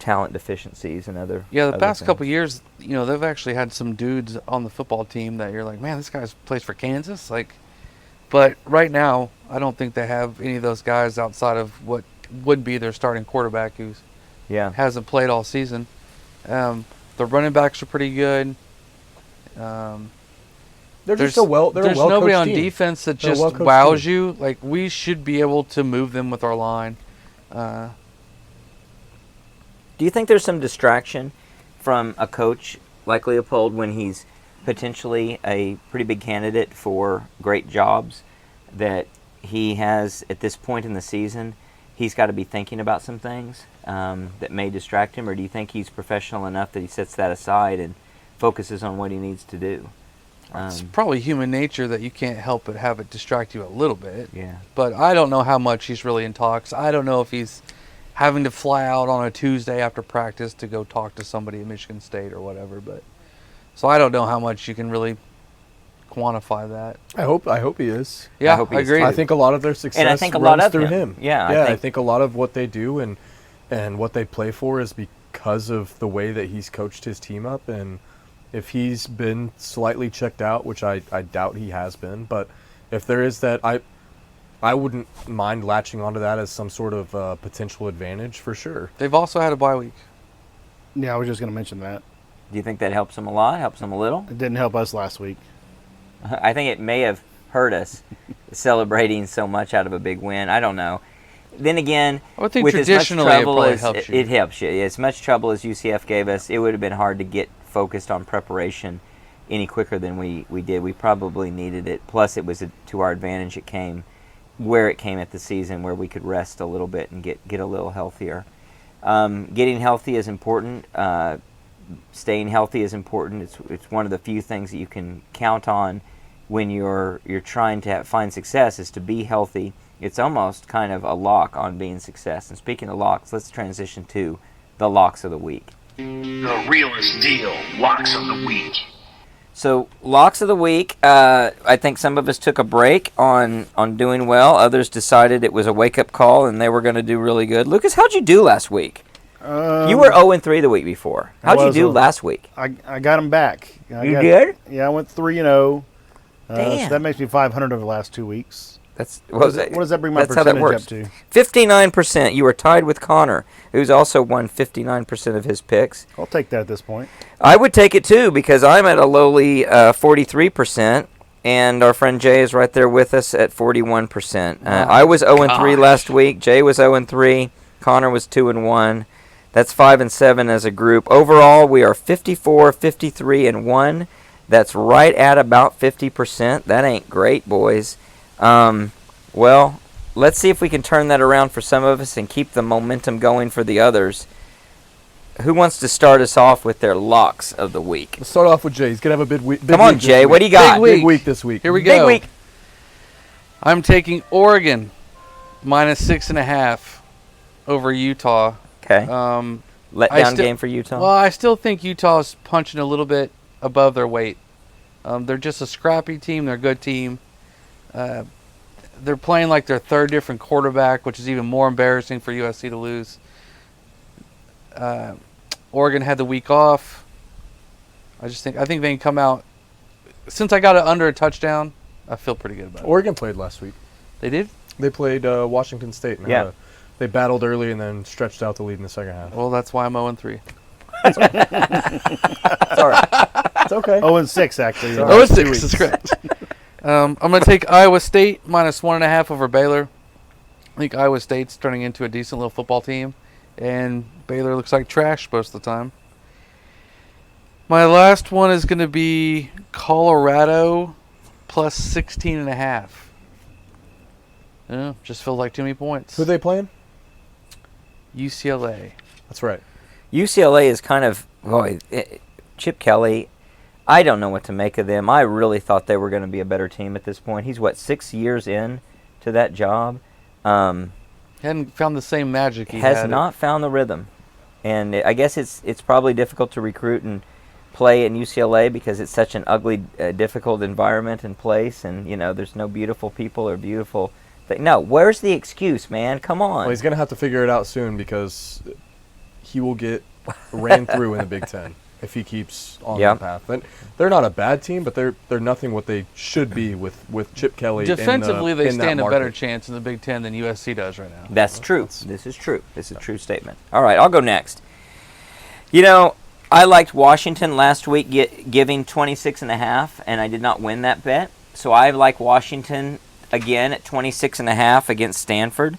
talent deficiencies and other. Yeah, the past couple of years, they've actually had some dudes on the football team that you're like, man, this guy plays for Kansas. But right now, I don't think they have any of those guys outside of what would be their starting quarterback who hasn't played all season. The running backs are pretty good. There's nobody on team. Defense that just wows you. Like, we should be able to move them with our line. Do you think there's some distraction from a coach like Leipold when he's potentially a pretty big candidate for great jobs, that he has, at this point in the season, he's got to be thinking about some things that may distract him? Or do you think he's professional enough that he sets that aside and focuses on what he needs to do? It's probably human nature that you can't help but have it distract you a little bit. Yeah. But I don't know how much he's really in talks. I don't know if he's having to fly out on a Tuesday after practice to go talk to somebody at Michigan State or whatever. But so I don't know how much you can really quantify that. I hope he is. Yeah, I hope he I is agree. too. I think a lot of their success And I think a runs lot of through him. him. Yeah, I I think- think a lot of what they do and what they play for is because of the way that he's coached his team up. And if he's been slightly checked out, which I doubt he has been, but if there is that, I wouldn't mind latching onto that as some sort of potential advantage for sure. They've also had a bye week. Yeah, I was just going to mention that. Do you think that helps them a lot? Helps them a little? It didn't help us last week. I think it may have hurt us celebrating so much out of a big win. I don't know. Then again, I would think with as much traditionally it trouble probably as helps you. it helps you. As much trouble as UCF gave us, it would have been hard to get focused on preparation any quicker than we did. We probably needed it. Plus, it was to our advantage. It came where it came at the season, where we could rest a little bit and get a little healthier. Getting healthy is important. Staying healthy is important. It's one of the few things that you can count on when you're trying to find success, is to be healthy. It's almost kind of a lock on being success. And speaking of locks, let's transition to the locks of the week. The realest deal. Locks of the week. So, locks of the week, I think some of us took a break on doing well. Others decided it was a wake-up call and they were going to do really good. Lucas, how'd you do last week? You were 0-3 the week before. How'd you do last week? I got them back. You did? Yeah, I went 3-0. Damn. So that makes me 500 over the last 2 weeks. What does that bring my that's how that percentage works. up to? 59%. You were tied with Connor, who's also won 59% of his picks. I'll take that at this point. I would take it too, because I'm at a lowly 43%, and our friend Jay is right there with us at 41%. I was 0-3 last week. Jay was 0-3. Connor was 2-1. That's 5-7 as a group. Overall, we are 54, 53, and 1. That's right at about 50%. That ain't great, boys. Well, let's see if we can turn that around for some of us and keep the momentum going for the others. Who wants to start us off with their locks of the week? Let's start off with Jay. He's gonna have a big week. Come on, Jay. What do you got? Big Big week this week. Here we Big go. week. I'm taking Oregon -6.5 over Utah. Okay. Letdown still- game for Utah. Well, I still think Utah's punching a little bit above their weight. They're just a scrappy team. They're a good team. They're playing like their third different quarterback, which is even more embarrassing for USC to lose. Oregon had the week off. I think they can come out. Since I got it under a touchdown, I feel pretty good about it. Oregon played last week. They did? They played Washington State. And Yeah. they battled early and then stretched out the lead in the second half. Well, that's why I'm 0-3. Sorry. It's okay. 0-6, actually. the Oh, last it's 2 6. weeks. That's correct. I'm going to take Iowa State -1.5 over Baylor. I think Iowa State's turning into a decent little football team, and Baylor looks like trash most of the time. My last one is going to be Colorado +16.5. Yeah, just feels like too many points. Who are they playing? UCLA. That's right. UCLA is kind of, Chip Kelly, I don't know what to make of them. I really thought they were going to be a better team at this point. He's, 6 years in to that job? Hadn't found the same magic he Has had. not found the rhythm. And I guess it's probably difficult to recruit and play in UCLA because it's such an ugly, difficult environment and place. And, there's no beautiful people or beautiful thing. No, where's the excuse, man? Come on. Well, he's going to have to figure it out soon because he will get ran through in the Big Ten if he keeps on Yep. the path. And they're not a bad team, but they're nothing what they should be with Chip Kelly. Defensively, they in that stand a better market. chance in the Big Ten than USC does right now. That's true. This is true. This is a true statement. All right, I'll go next. I liked Washington last week giving 26.5, and I did not win that bet. So I like Washington again at 26.5 against Stanford.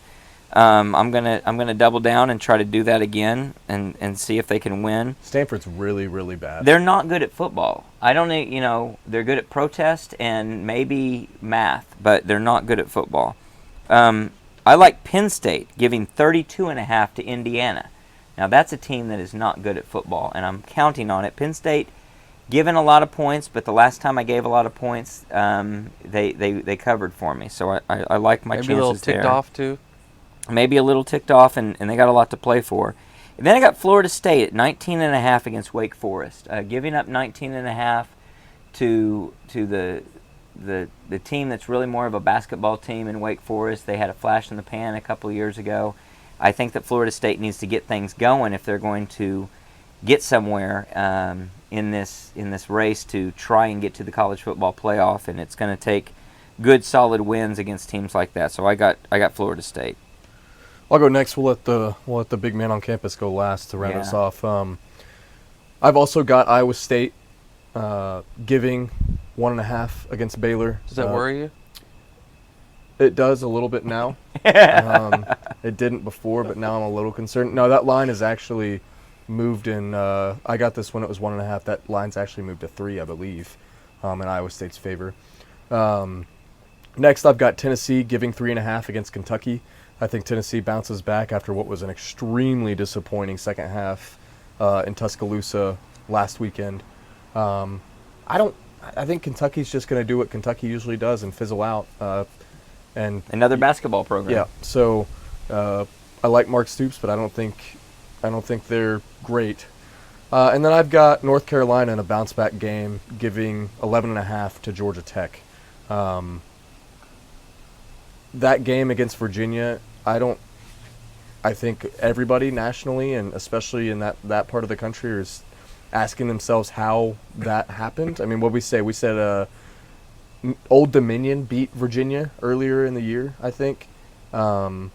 I'm gonna double down and try to do that again and see if they can win. Stanford's really, really bad. They're not good at football. I don't know, they're good at protest and maybe math, but they're not good at football. I like Penn State giving 32.5 to Indiana. Now that's a team that is not good at football, and I'm counting on it. Penn State given a lot of points, but the last time I gave a lot of points, they covered for me. So I like my Maybe chances a little ticked there. off too. Maybe a little ticked off, and they got a lot to play for. And then I got Florida State at 19.5 against Wake Forest, giving up 19.5 to the team that's really more of a basketball team in Wake Forest. They had a flash in the pan a couple of years ago. I think that Florida State needs to get things going if they're going to get somewhere in this race to try and get to the college football playoff, and it's going to take good, solid wins against teams like that. So I got Florida State. I'll go next. We'll let the big man on campus go last to round us off. I've also got Iowa State giving 1.5 against Baylor. Does that worry you? It does a little bit now. It didn't before, but now I'm a little concerned. No, that line is actually moved in. I got this when it was 1.5. That line's actually moved to 3, I believe, in Iowa State's favor. Next, I've got Tennessee giving 3.5 against Kentucky. I think Tennessee bounces back after what was an extremely disappointing second half in Tuscaloosa last weekend. I think Kentucky's just going to do what Kentucky usually does and fizzle out. And another basketball program. Yeah. So I like Mark Stoops, but I don't think they're great. And then I've got North Carolina in a bounce back game, giving 11.5 to Georgia Tech. That game against Virginia, I think everybody nationally and especially in that part of the country is asking themselves how that happened. I mean, what we said Old Dominion beat Virginia earlier in the year, I think. And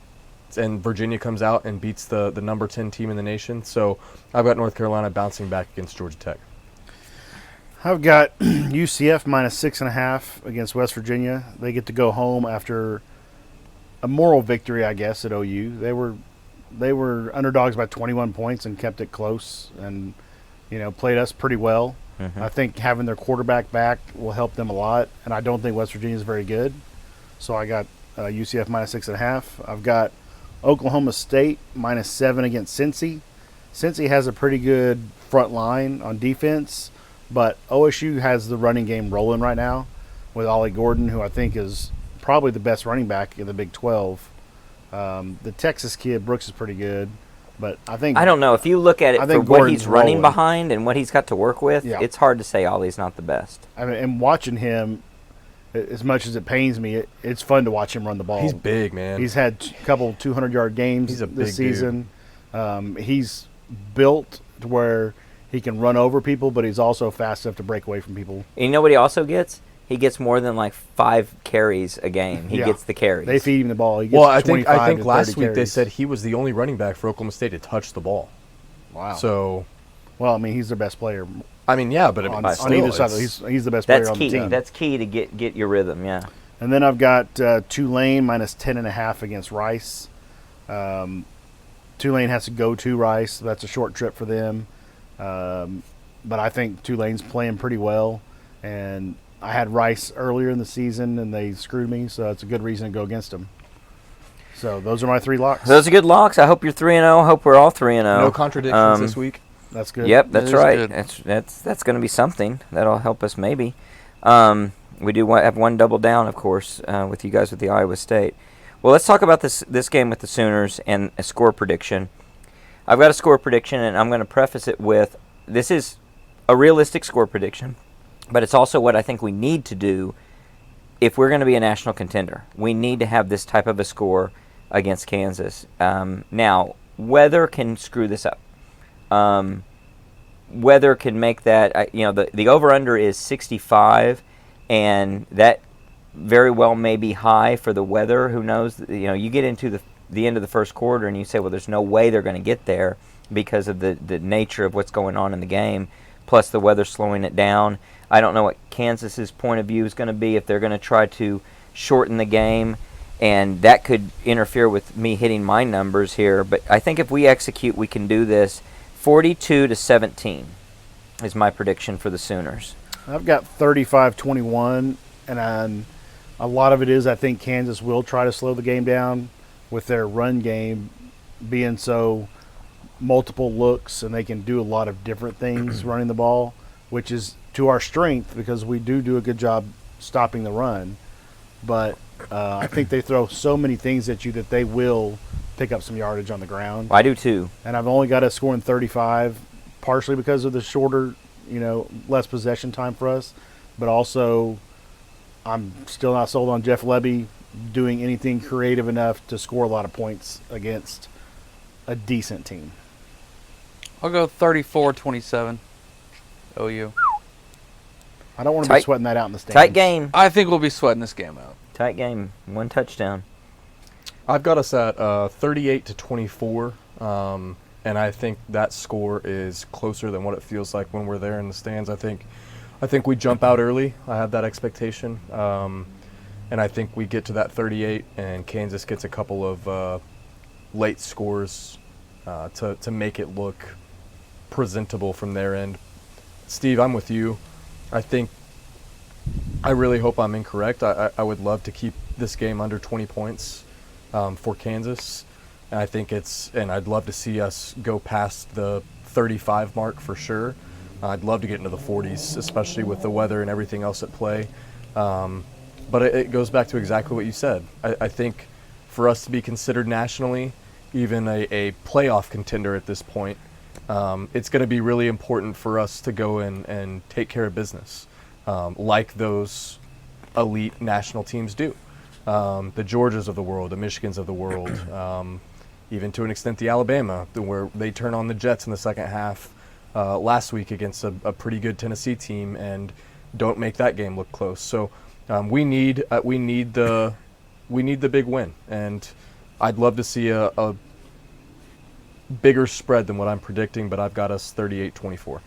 Virginia comes out and beats the number 10 team in the nation. So I've got North Carolina bouncing back against Georgia Tech. I've got UCF minus 6.5 against West Virginia. They get to go home after a moral victory, I guess, at OU. They were underdogs by 21 points and kept it close and, played us pretty well. Mm-hmm. I think having their quarterback back will help them a lot, and I don't think West Virginia is very good. So I got UCF minus 6.5. I've got Oklahoma State minus 7 against Cincy. Cincy has a pretty good front line on defense, but OSU has the running game rolling right now with Ollie Gordon, who I think is probably the best running back in the Big 12. The Texas kid, Brooks, is pretty good. But I don't know. If you look at it for what he's running behind and what he's got to work with, it's hard to say Ollie's not the best. I mean, and watching him, as much as it pains me, it's fun to watch him run the ball. He's big, man. He's had a couple 200-yard games this season. He's built to where he can run over people, but he's also fast enough to break away from people. And you know what he also gets? He gets more than like 5 carries a game. He gets the carries. They feed him the ball. He gets I think last week carries. they said he was the only running back for Oklahoma State to touch the ball. Wow. So, he's their best player. I mean, yeah, but on either side, he's the best player on the team. That's key to get your rhythm. Yeah. And then I've got Tulane minus 10.5 against Rice. Tulane has to go to Rice. So that's a short trip for them. But I think Tulane's playing pretty well, and I had Rice earlier in the season, and they screwed me, so it's a good reason to go against them. So those are my 3 locks. Those are good locks. I hope you're 3-0. Hope we're all 3-0. No contradictions this week. That's good. Yep, that's right. That's going to be something. That'll help us maybe. We do have one double down, of course, with you guys with the Iowa State. Well, let's talk about this game with the Sooners and a score prediction. I've got a score prediction, and I'm going to preface it with this is a realistic score prediction. But it's also what I think we need to do if we're going to be a national contender. We need to have this type of a score against Kansas. Now, weather can screw this up. Weather can make that, the over-under is 65, and that very well may be high for the weather. Who knows? You get into the end of the first quarter and you say, well, there's no way they're going to get there because of the nature of what's going on in the game, plus the weather slowing it down. I don't know what Kansas's point of view is going to be if they're going to try to shorten the game, and that could interfere with me hitting my numbers here. But I think if we execute, we can do this. 42-17 is my prediction for the Sooners. I've got 35-21, and a lot of it is I think Kansas will try to slow the game down with their run game being so multiple looks, and they can do a lot of different things running the ball, which is to our strength because we do a good job stopping the run. But I think they throw so many things at you that they will pick up some yardage on the ground. I do too. And I've only got us scoring 35, partially because of the shorter, less possession time for us. But also, I'm still not sold on Jeff Lebby doing anything creative enough to score a lot of points against a decent team. I'll go 34-27. OU. I don't want to be sweating that out in the stands. Tight game. I think we'll be sweating this game out. Tight game. 1 touchdown. I've got us at 38-24, and I think that score is closer than what it feels like when we're there in the stands. I think we jump out early. I have that expectation, and I think we get to that 38, and Kansas gets a couple of late scores to make it look presentable from their end. Steve, I'm with you. I really hope I'm incorrect. I would love to keep this game under 20 points for Kansas. And I think and I'd love to see us go past the 35 mark for sure. I'd love to get into the 40s, especially with the weather and everything else at play. But it goes back to exactly what you said. I think for us to be considered nationally, even a playoff contender at this point, it's going to be really important for us to go in and take care of business, like those elite national teams do. The Georgias of the world, the Michigans of the world, even to an extent the Alabama, where they turn on the Jets in the second half last week against a pretty good Tennessee team and don't make that game look close. So we need the big win, and I'd love to see a bigger spread than what I'm predicting, but I've got us 38-24.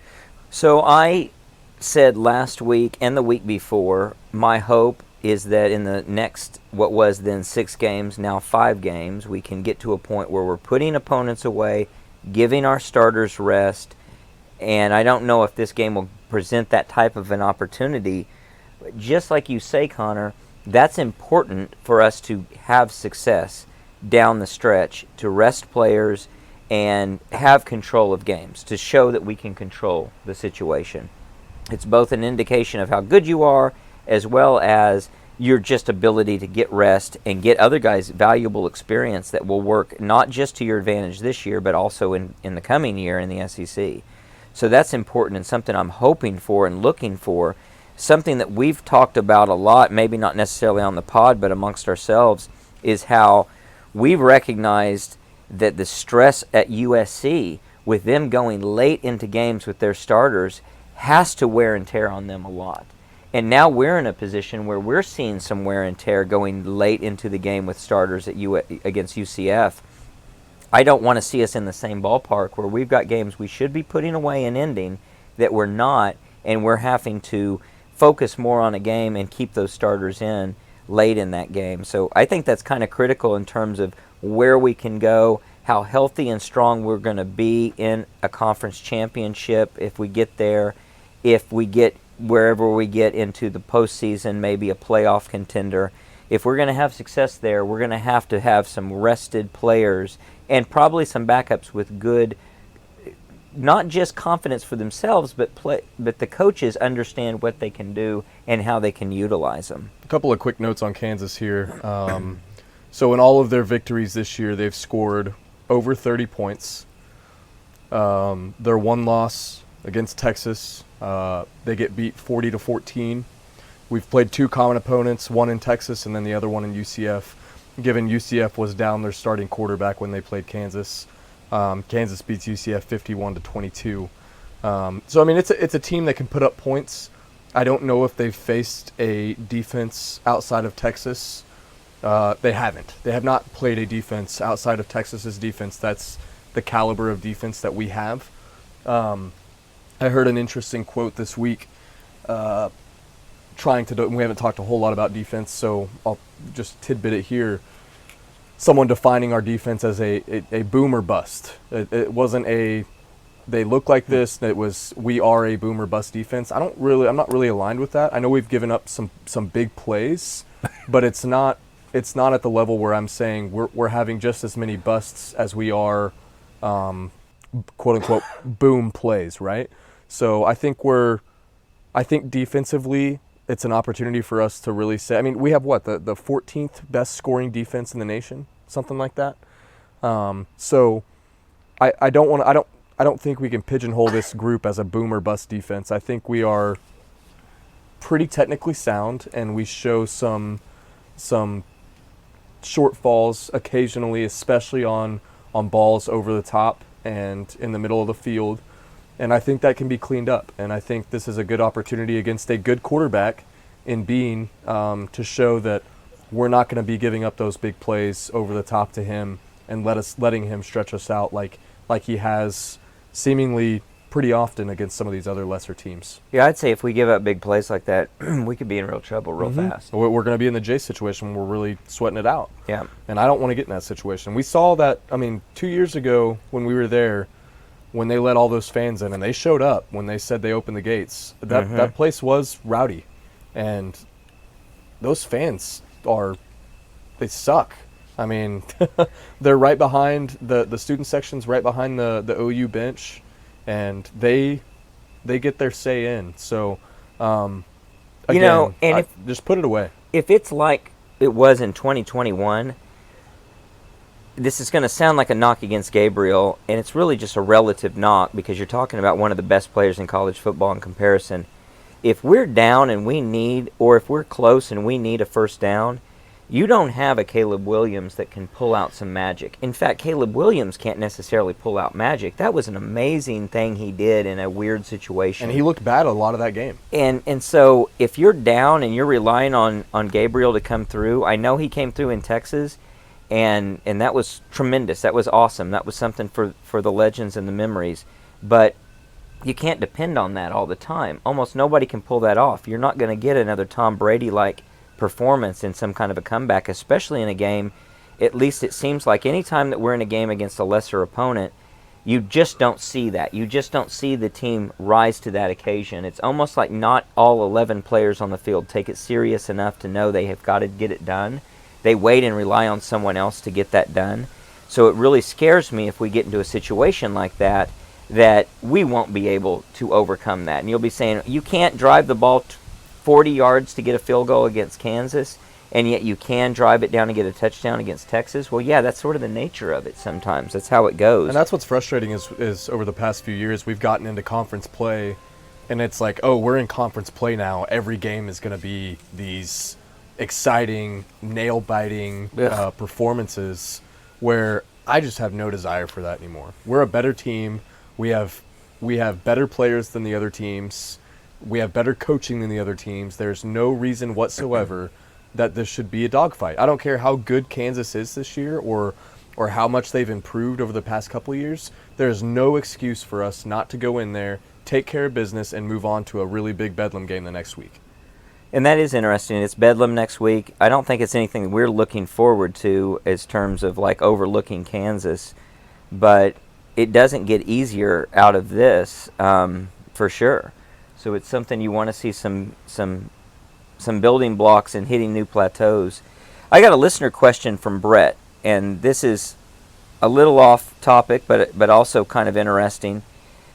So I said last week and the week before, my hope is that in the next, what was then 6 games, now 5 games, we can get to a point where we're putting opponents away, giving our starters rest, and I don't know if this game will present that type of an opportunity. But just like you say, Connor, that's important for us to have success down the stretch, to rest players and have control of games, to show that we can control the situation. It's both an indication of how good you are as well as your just ability to get rest and get other guys valuable experience that will work not just to your advantage this year but also in the coming year in the SEC. So that's important and something I'm hoping for and looking for, something that we've talked about a lot, maybe not necessarily on the pod but amongst ourselves, is how we've recognized that the stress at USC with them going late into games with their starters has to wear and tear on them a lot. And now we're in a position where we're seeing some wear and tear going late into the game with starters against UCF. I don't want to see us in the same ballpark where we've got games we should be putting away and ending that we're not, and we're having to focus more on a game and keep those starters in late in that game. So I think that's kind of critical in terms of where we can go, how healthy and strong we're going to be in a conference championship if we get there, if we get wherever we get into the postseason, maybe a playoff contender. If we're going to have success there, we're going to have some rested players and probably some backups with good, not just confidence for themselves, but the coaches understand what they can do and how they can utilize them. A couple of quick notes on Kansas here. So in all of their victories this year, they've scored over 30 points. Their one loss against Texas, they get beat 40-14. We've played 2 common opponents, one in Texas and then the other one in UCF. Given UCF was down their starting quarterback when they played Kansas, Kansas beats UCF 51-22. So I mean, it's a team that can put up points. I don't know if they've faced a defense outside of Texas. They haven't. They have not played a defense outside of Texas's defense. That's the caliber of defense that we have. I heard an interesting quote this week. We haven't talked a whole lot about defense, so I'll just tidbit it here. Someone defining our defense as a boom or bust. It wasn't they look like this. It was we are a boom or bust defense. I'm not really aligned with that. I know we've given up some big plays, but it's not at the level where I'm saying we're having just as many busts as we are quote unquote boom plays, right? So I think I think defensively, it's an opportunity for us to really say. I mean, we have what the 14th best scoring defense in the nation, something like that. So I don't think we can pigeonhole this group as a boom or bust defense. I think we are pretty technically sound, and we show some shortfalls occasionally, especially on balls over the top and in the middle of the field. And I think that can be cleaned up. And I think this is a good opportunity against a good quarterback in Bean to show that we're not going to be giving up those big plays over the top to him and letting him stretch us out like he has seemingly pretty often against some of these other lesser teams. Yeah, I'd say if we give up big plays like that, we could be in real trouble real fast. We're going to be in the Jay situation where we're really sweating it out. Yeah. And I don't want to get in that situation. We saw that, 2 years ago when we were there, when they let all those fans in, and they showed up when they said they opened the gates. That place was rowdy, and those fans they suck. I mean, they're right behind the student section's right behind the OU bench, and they get their say in. So, again, just put it away. If it's like it was in 2021. This is going to sound like a knock against Gabriel, and it's really just a relative knock because you're talking about one of the best players in college football in comparison. If we're down and we need, or if we're close and we need a first down, you don't have a Caleb Williams that can pull out some magic. In fact, Caleb Williams can't necessarily pull out magic. That was an amazing thing he did in a weird situation. And he looked bad a lot of that game. And so if you're down and you're relying on Gabriel to come through, I know he came through in Texas, and that was tremendous. That was awesome. That was something for the legends and the memories. But you can't depend on that all the time. Almost nobody can pull that off. You're not going to get another Tom Brady-like performance in some kind of a comeback, especially in a game. At least it seems like any time that we're in a game against a lesser opponent, you just don't see that. You just don't see the team rise to that occasion. It's almost like not all 11 players on the field take it serious enough to know they have got to get it done. They wait and rely on someone else to get that done. So it really scares me if we get into a situation like that we won't be able to overcome that. And you'll be saying, you can't drive the ball 40 yards to get a field goal against Kansas, and yet you can drive it down and get a touchdown against Texas. Well, yeah, that's sort of the nature of it sometimes. That's how it goes. And that's what's frustrating is over the past few years, we've gotten into conference play, and it's like, oh, we're in conference play now. Every game is going to be these exciting, nail-biting performances where I just have no desire for that anymore. We're a better team. We have better players than the other teams. We have better coaching than the other teams. There's no reason whatsoever that this should be a dogfight. I don't care how good Kansas is this year or how much they've improved over the past couple of years. There's no excuse for us not to go in there, take care of business, and move on to a really big Bedlam game the next week. And that is interesting. It's Bedlam next week. I don't think it's anything we're looking forward to as terms of like overlooking Kansas, but it doesn't get easier out of this for sure. So it's something you want to see some building blocks and hitting new plateaus. I got a listener question from Brett, and this is a little off topic, but also kind of interesting.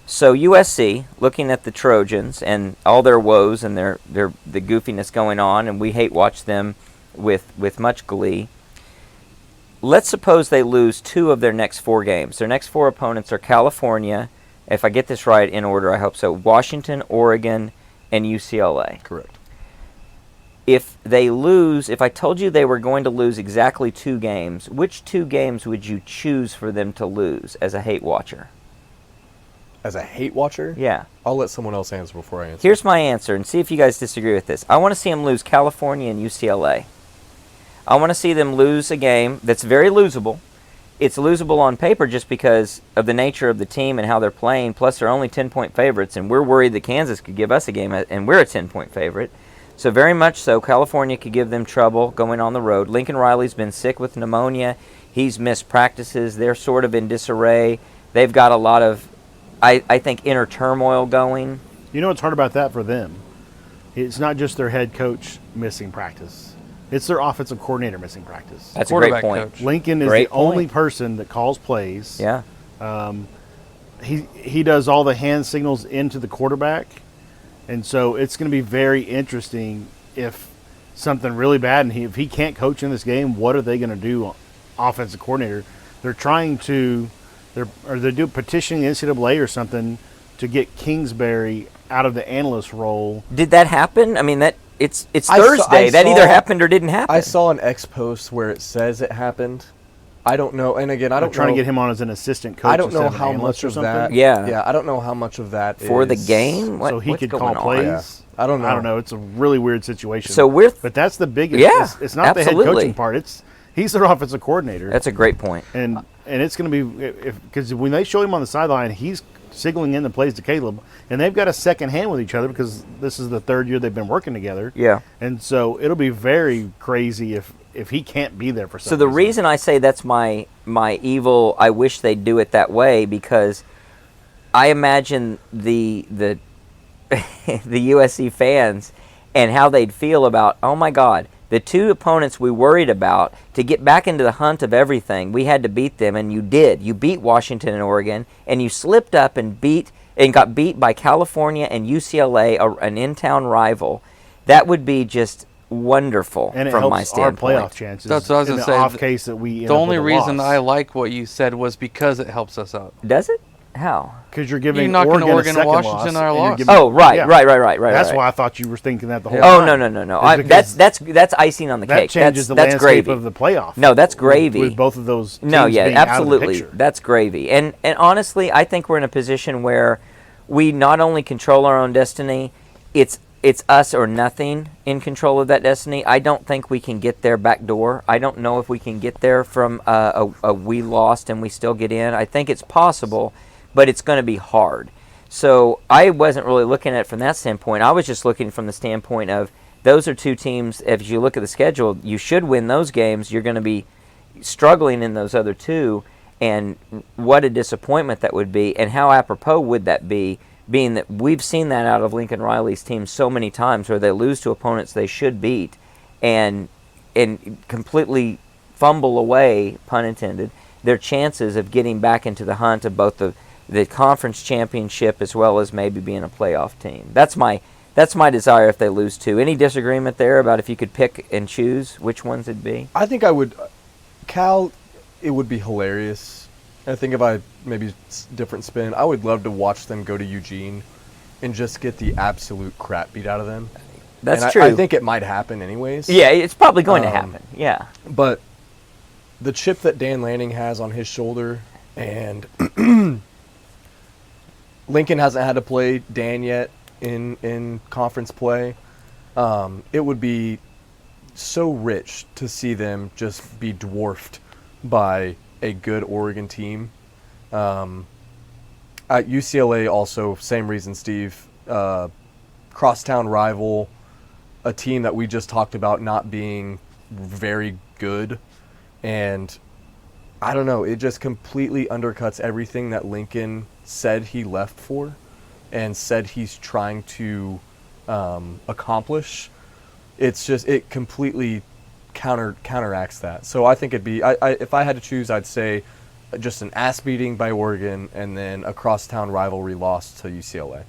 So USC, looking at the Trojans and all their woes and the goofiness going on, and we hate watch them with much glee. Let's suppose they lose 2 of their next 4 games. Their next 4 opponents are California, if I get this right in order, I hope so, Washington, Oregon, and UCLA. Correct. If they lose, if I told you they were going to lose exactly 2 games, which 2 games would you choose for them to lose as a hate watcher? As a hate watcher? Yeah. I'll let someone else answer before I answer. Here's my answer, and see if you guys disagree with this. I want to see them lose California and UCLA. I want to see them lose a game that's very losable. It's losable on paper just because of the nature of the team and how they're playing, plus they're only 10-point favorites, and we're worried that Kansas could give us a game, and we're a 10-point favorite. So very much so, California could give them trouble going on the road. Lincoln Riley's been sick with pneumonia. He's missed practices. They're sort of in disarray. They've got a lot of, I think, inner turmoil going. You know what's hard about that for them? It's not just their head coach missing practice. It's their offensive coordinator missing practice. That's a great point. Coach. Lincoln is Great the only point. person that calls plays. Yeah. He does all the hand signals into the quarterback, And so it's going to be very interesting if something really bad, and if he can't coach in this game, what are they going to do, offensive coordinator? They're trying to, they're petitioning the NCAA or something to get Kingsbury out of the analyst role. Did that happen? I mean, it's I Thursday. That either saw- happened or didn't happen. I saw an X post where it says it happened. I don't know. And again, I They're don't trying know. to get him on as an assistant coach. I don't know instead of an how analyst much or of something. that. Yeah. I don't know how much of that for the is- game. So he what's could going call on? plays. Yeah. I don't know. I don't know. It's a really weird situation. So but that's the biggest. Yeah, it's not the head absolutely. coaching part. He's their offensive coordinator. That's a great point. and it's going to be because when they show him on the sideline, he's signaling in the plays to Caleb, and they've got a second hand with each other because this is the third year they've been working together. Yeah. And so it'll be very crazy if he can't be there for some So the reason I say that's my evil, I wish they'd do it that way, because I imagine the the USC fans and how they'd feel about, oh my God, the two opponents we worried about to get back into the hunt of everything, we had to beat them, and you did. You beat Washington and Oregon, and you slipped up and got beat by California and UCLA, an in-town rival. That would be just wonderful and it from helps my standpoint. our playoff chances. That's what I was in gonna the say. off case that we end The up only with a reason loss. I like what you said was because it helps us out. Does it? How? Because you're giving You're knocking Oregon, Oregon a and second Washington loss, our and you're loss. giving- Oh, right, yeah. right. That's right. why I thought you were thinking that the whole Oh, time. no. Is because That's icing on the that cake. changes that's the landscape gravy. of the playoff. No, that's gravy. With both of those teams No, yeah, being out of the absolutely. picture. That's gravy. And honestly, I think we're in a position where we not only control our own destiny, it's us or nothing in control of that destiny. I don't think we can get there back door. I don't know if we can get there from a we lost and we still get in. I think it's possible, but it's going to be hard. So I wasn't really looking at it from that standpoint. I was just looking from the standpoint of those are two teams, if you look at the schedule, you should win those games. You're going to be struggling in those other two, and what a disappointment that would be, and how apropos would that be, being that we've seen that out of Lincoln Riley's team so many times where they lose to opponents they should beat and completely fumble away, pun intended, their chances of getting back into the hunt of both the conference championship as well as maybe being a playoff team. That's my desire if they lose two. Any disagreement there about if you could pick and choose which ones it'd be? I think I would. Cal, it would be hilarious. I think if I maybe different spin, I would love to watch them go to Eugene and just get the absolute crap beat out of them. That's and true. I think it might happen anyways. Yeah, it's probably going to happen. Yeah. But the chip that Dan Lanning has on his shoulder, and Lincoln hasn't had to play Dan yet in conference play. It would be so rich to see them just be dwarfed by a good Oregon team. At UCLA also, same reason, Steve. Crosstown rival, a team that we just talked about not being very good. And I don't know, it just completely undercuts everything that Lincoln said he left for and said he's trying to accomplish. It's just, it completely counteracts that. So I think it'd be, if I had to choose, I'd say just an ass beating by Oregon and then a crosstown rivalry loss to UCLA.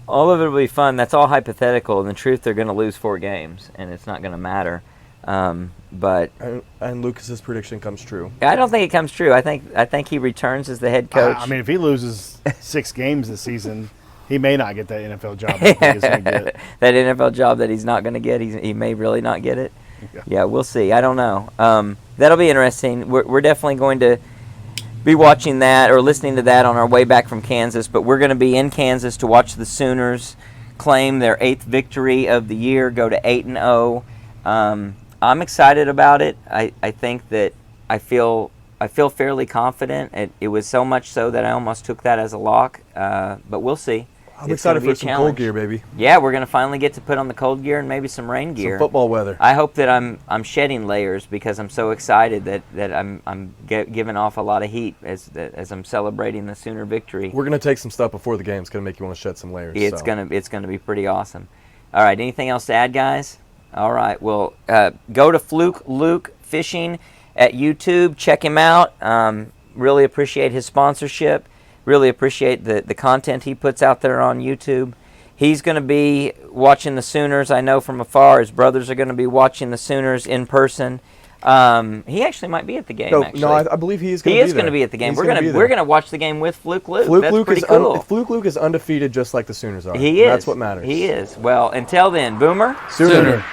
All of it will be fun. That's all hypothetical. In the truth, they're going to lose 4 games, and it's not going to matter. But And Lucas's prediction comes true. I don't think it comes true. I think he returns as the head coach. I mean, if he loses 6 games this season, he may not get that NFL job. I think he's gonna get. That NFL job that he's not going to get, he may really not get it. Yeah, we'll see. I don't know. That'll be interesting. We're definitely going to be watching that or listening to that on our way back from Kansas, but we're going to be in Kansas to watch the Sooners claim their 8th victory of the year, go to 8-0. I'm excited about it. I think that I feel fairly confident. It was so much so that I almost took that as a lock, but we'll see. I'm It's gonna excited be a for some challenge. cold gear, baby. Yeah, we're going to finally get to put on the cold gear and maybe some rain gear. Some football weather. I hope that I'm shedding layers because I'm so excited that I'm giving off a lot of heat as I'm celebrating the Sooner victory. We're going to take some stuff before the game. It's going to make you want to shed some layers. It's so. gonna be pretty awesome. All right, anything else to add, guys? All right, well, go to Fluke Luke Fishing at YouTube. Check him out. Really appreciate his sponsorship. Really appreciate the content he puts out there on YouTube. He's going to be watching the Sooners, I know from afar. His brothers are going to be watching the Sooners in person. He actually might be at the game. No, I believe he is going to be He is there. going to be at the game. He's We're gonna going be to there. we're going to watch the game with Fluke Luke. Fluke That's Luke pretty is cool. Fluke Luke is undefeated, just like the Sooners are. He is. That's what matters. He is. Well, until then, Boomer. Sooner.